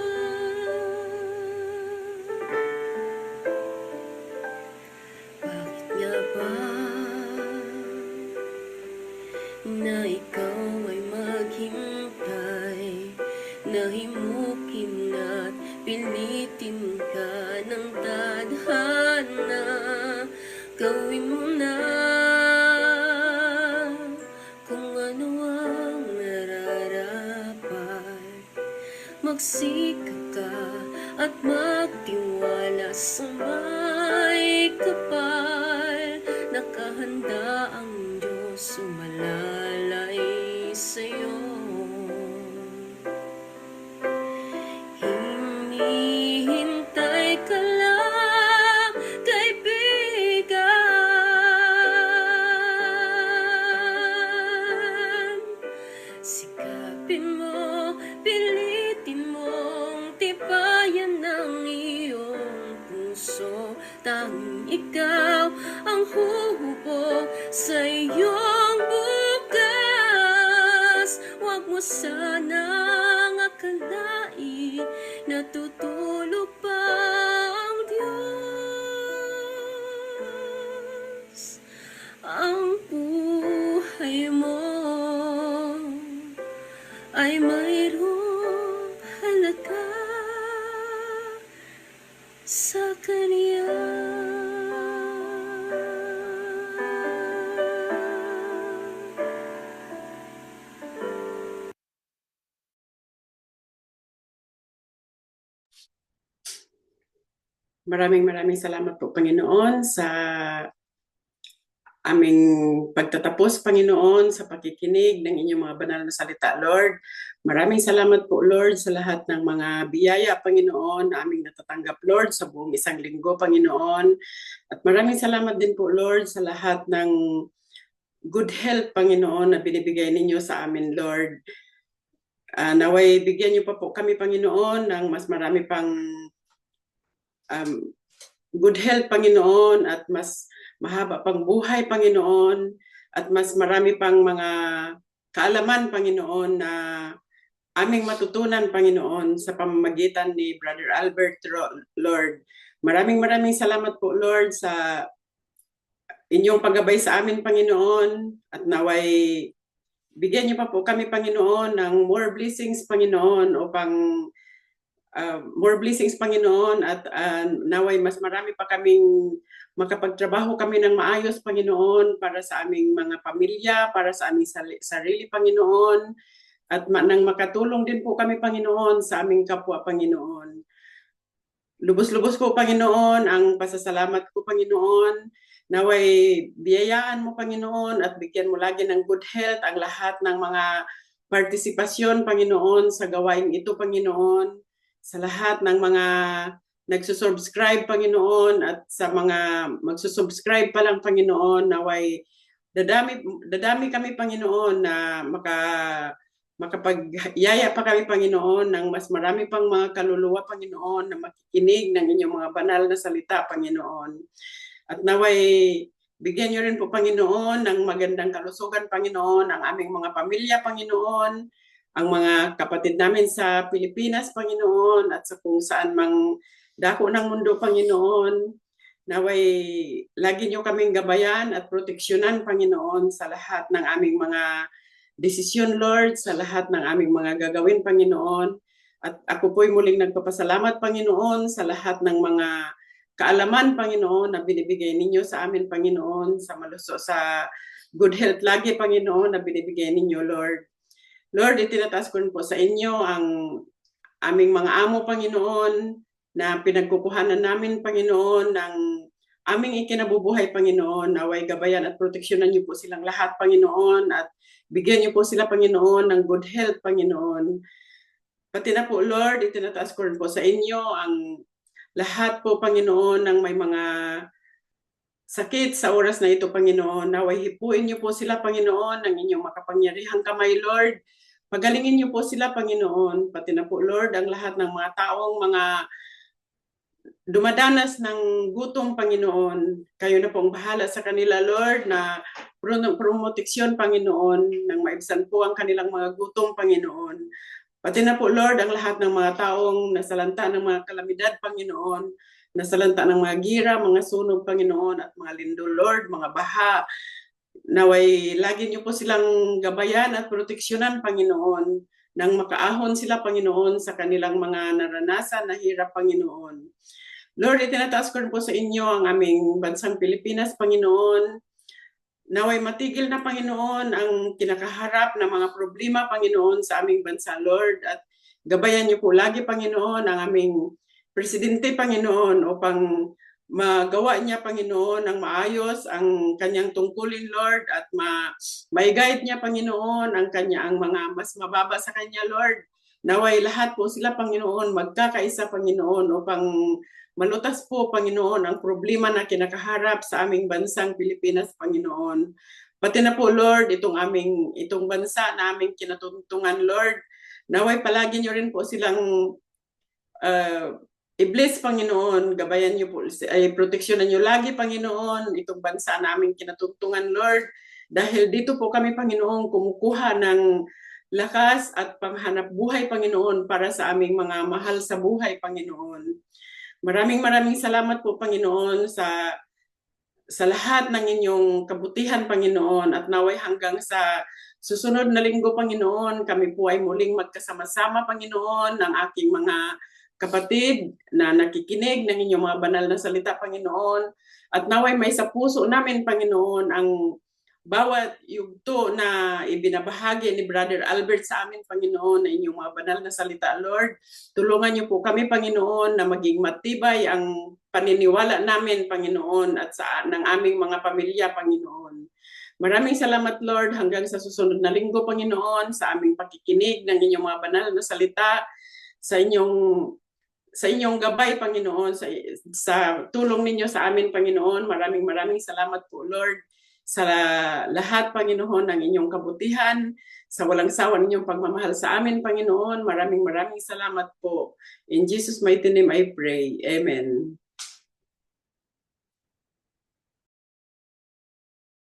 Bakit nga ba na ikaw ay maghintay, nahimukin at pilitin ka ng tadhana? Gawin mo na kung ano ang nararapat. Magsikap ka at magtiwala sa may kapal. Nakahanda ang Diyos sumalalay sa'yo. Hinihintay ka lang, kaibigan. Sikapin mo, pilitin mong tibayan ng iyong puso. Tanging ikaw ang huhubog sa iyong bukas. Huwag mo sanang akalain natutulog pa ang Diyos. Ang buhay mo ay mayroong halaga sa Kanya. Maraming salamat po, Panginoon, sa aming pagtatapos, Panginoon, sa pakikinig ng inyong mga banal na salita, Lord. Maraming salamat po, Lord, sa lahat ng mga biyaya, Panginoon, na aming natatanggap, Lord, sa buong isang linggo, Panginoon. At maraming salamat din po, Lord, sa lahat ng good health, Panginoon, na binibigay ninyo sa amin, Lord. Naway bigyan niyo pa po kami, Panginoon, ng mas marami pang good health, Panginoon, at mas mahaba pang buhay, Panginoon, at mas marami pang mga kaalaman, Panginoon, na aming matutunan, Panginoon, sa pamamagitan ni Brother Albert, Lord. Maraming salamat po, Lord, sa inyong paggabay sa amin, Panginoon, at naway bigyan niyo pa po kami, Panginoon, ng more blessings, Panginoon, upang more blessings, Panginoon, at naway mas marami pa kaming makapagtrabaho kami ng maayos, Panginoon, para sa aming mga pamilya, para sa aming sarili, Panginoon, at nang makatulong din po kami, Panginoon, sa aming kapwa, Panginoon. Lubos-lubos po, Panginoon, ang pasasalamat ko, Panginoon. Naway biyayaan mo, Panginoon, at bigyan mo lagi ng good health ang lahat ng mga partisipasyon, Panginoon, sa gawain ito, Panginoon. Sa lahat ng mga nagsusubscribe, Panginoon, at sa mga magsusubscribe pa lang, Panginoon, naway dadami kami, Panginoon, na makapagyaya pa kami, Panginoon, ng mas marami pang mga kaluluwa, Panginoon, na makikinig ng inyong mga banal na salita, Panginoon. At naway bigyan niyo rin po, Panginoon, ng magandang kalusugan, Panginoon, ang aming mga pamilya, Panginoon, ang mga kapatid namin sa Pilipinas, Panginoon, at sa kung saan mang dako ng mundo, Panginoon. Naway lagi niyo kaming gabayan at proteksyonan, Panginoon, sa lahat ng aming mga desisyon, Lord, sa lahat ng aming mga gagawin, Panginoon. At ako po'y muling nagpapasalamat, Panginoon, sa lahat ng mga kaalaman, Panginoon, na binibigay ninyo sa amin, Panginoon, sa sa good health lagi, Panginoon, na binibigay ninyo, Lord. Lord, itinataas ko rin po sa inyo ang aming mga amo, Panginoon, na pinagkukuhanan namin, Panginoon, ng aming ikinabubuhay, Panginoon. Naway gabayan at proteksyonan niyo po silang lahat, Panginoon, at bigyan niyo po sila, Panginoon, ng good health, Panginoon. Pati na po, Lord, itinataas ko rin po sa inyo ang lahat po, Panginoon, ng may mga sakit sa oras na ito, Panginoon. Naway hipuin niyo po sila, Panginoon, ng inyong makapangyarihang kamay, Lord. Pagalingin niyo po sila, Panginoon. Pati na po, Lord, ang lahat ng mga taong mga dumadanas ng gutom, Panginoon. Kayo na po ang bahala sa kanila, Lord, na promoteksyon, Panginoon, nang maibsan po ang kanilang mga gutom, Panginoon. Pati na po, Lord, ang lahat ng mga taong nasalanta ng mga kalamidad, Panginoon, nasalanta ng mga gira, mga sunog, Panginoon, at mga lindol, Lord, mga baha. Naway lagi niyo po silang gabayan at proteksyonan, Panginoon, nang makaahon sila, Panginoon, sa kanilang mga naranasan na hirap, Panginoon. Lord, itinataas ko rin po sa inyo ang aming bansang Pilipinas, Panginoon. Naway matigil na, Panginoon, ang kinakaharap na mga problema, Panginoon, sa aming bansa, Lord. At gabayan niyo po lagi, Panginoon, ang aming presidente, Panginoon, upang magawa niya, Panginoon, ng maayos ang kanyang tungkulin, Lord, at ma-guide niya, Panginoon, ang mga mas mababa sa kanya, Lord. Naway lahat po sila, Panginoon, magkakaisa, Panginoon, upang malutas po, Panginoon, ang problema na kinakaharap sa aming bansang Pilipinas, Panginoon. Pati na po, Lord, itong bansa na aming kinatuntungan, Lord. Naway palagi niyo rin po silang i-bless, Panginoon, gabayan niyo po, proteksyonan niyo lagi, Panginoon, itong bansa namin kinatuntungan, Lord, dahil dito po kami, Panginoon, kumukuha ng lakas at panghanap buhay, Panginoon, para sa aming mga mahal sa buhay, Panginoon. Maraming salamat po, Panginoon, sa lahat ng inyong kabutihan, Panginoon, at naway hanggang sa susunod na linggo, Panginoon, kami po ay muling magkasama-sama, Panginoon, ng aking mga kapatid na nakikinig ng inyong mga banal na salita, Panginoon. At naway may sa puso namin, Panginoon, ang bawat yugto na ibinabahagi ni Brother Albert sa amin, Panginoon, na inyong mga banal na salita, Lord. Tulungan niyo po kami, Panginoon, na maging matibay ang paniniwala namin, Panginoon, at ng aming mga pamilya, Panginoon. Maraming salamat, Lord, hanggang sa susunod na linggo, Panginoon, sa aming pakikinig ng inyong mga banal na salita, sa inyong gabay, Panginoon, sa tulong ninyo sa amin, Panginoon. Maraming salamat po, Lord, sa lahat, Panginoon, ng inyong kabutihan, sa walang sawa ninyong pagmamahal sa amin, Panginoon. Maraming salamat po. In Jesus' mighty name I pray. Amen.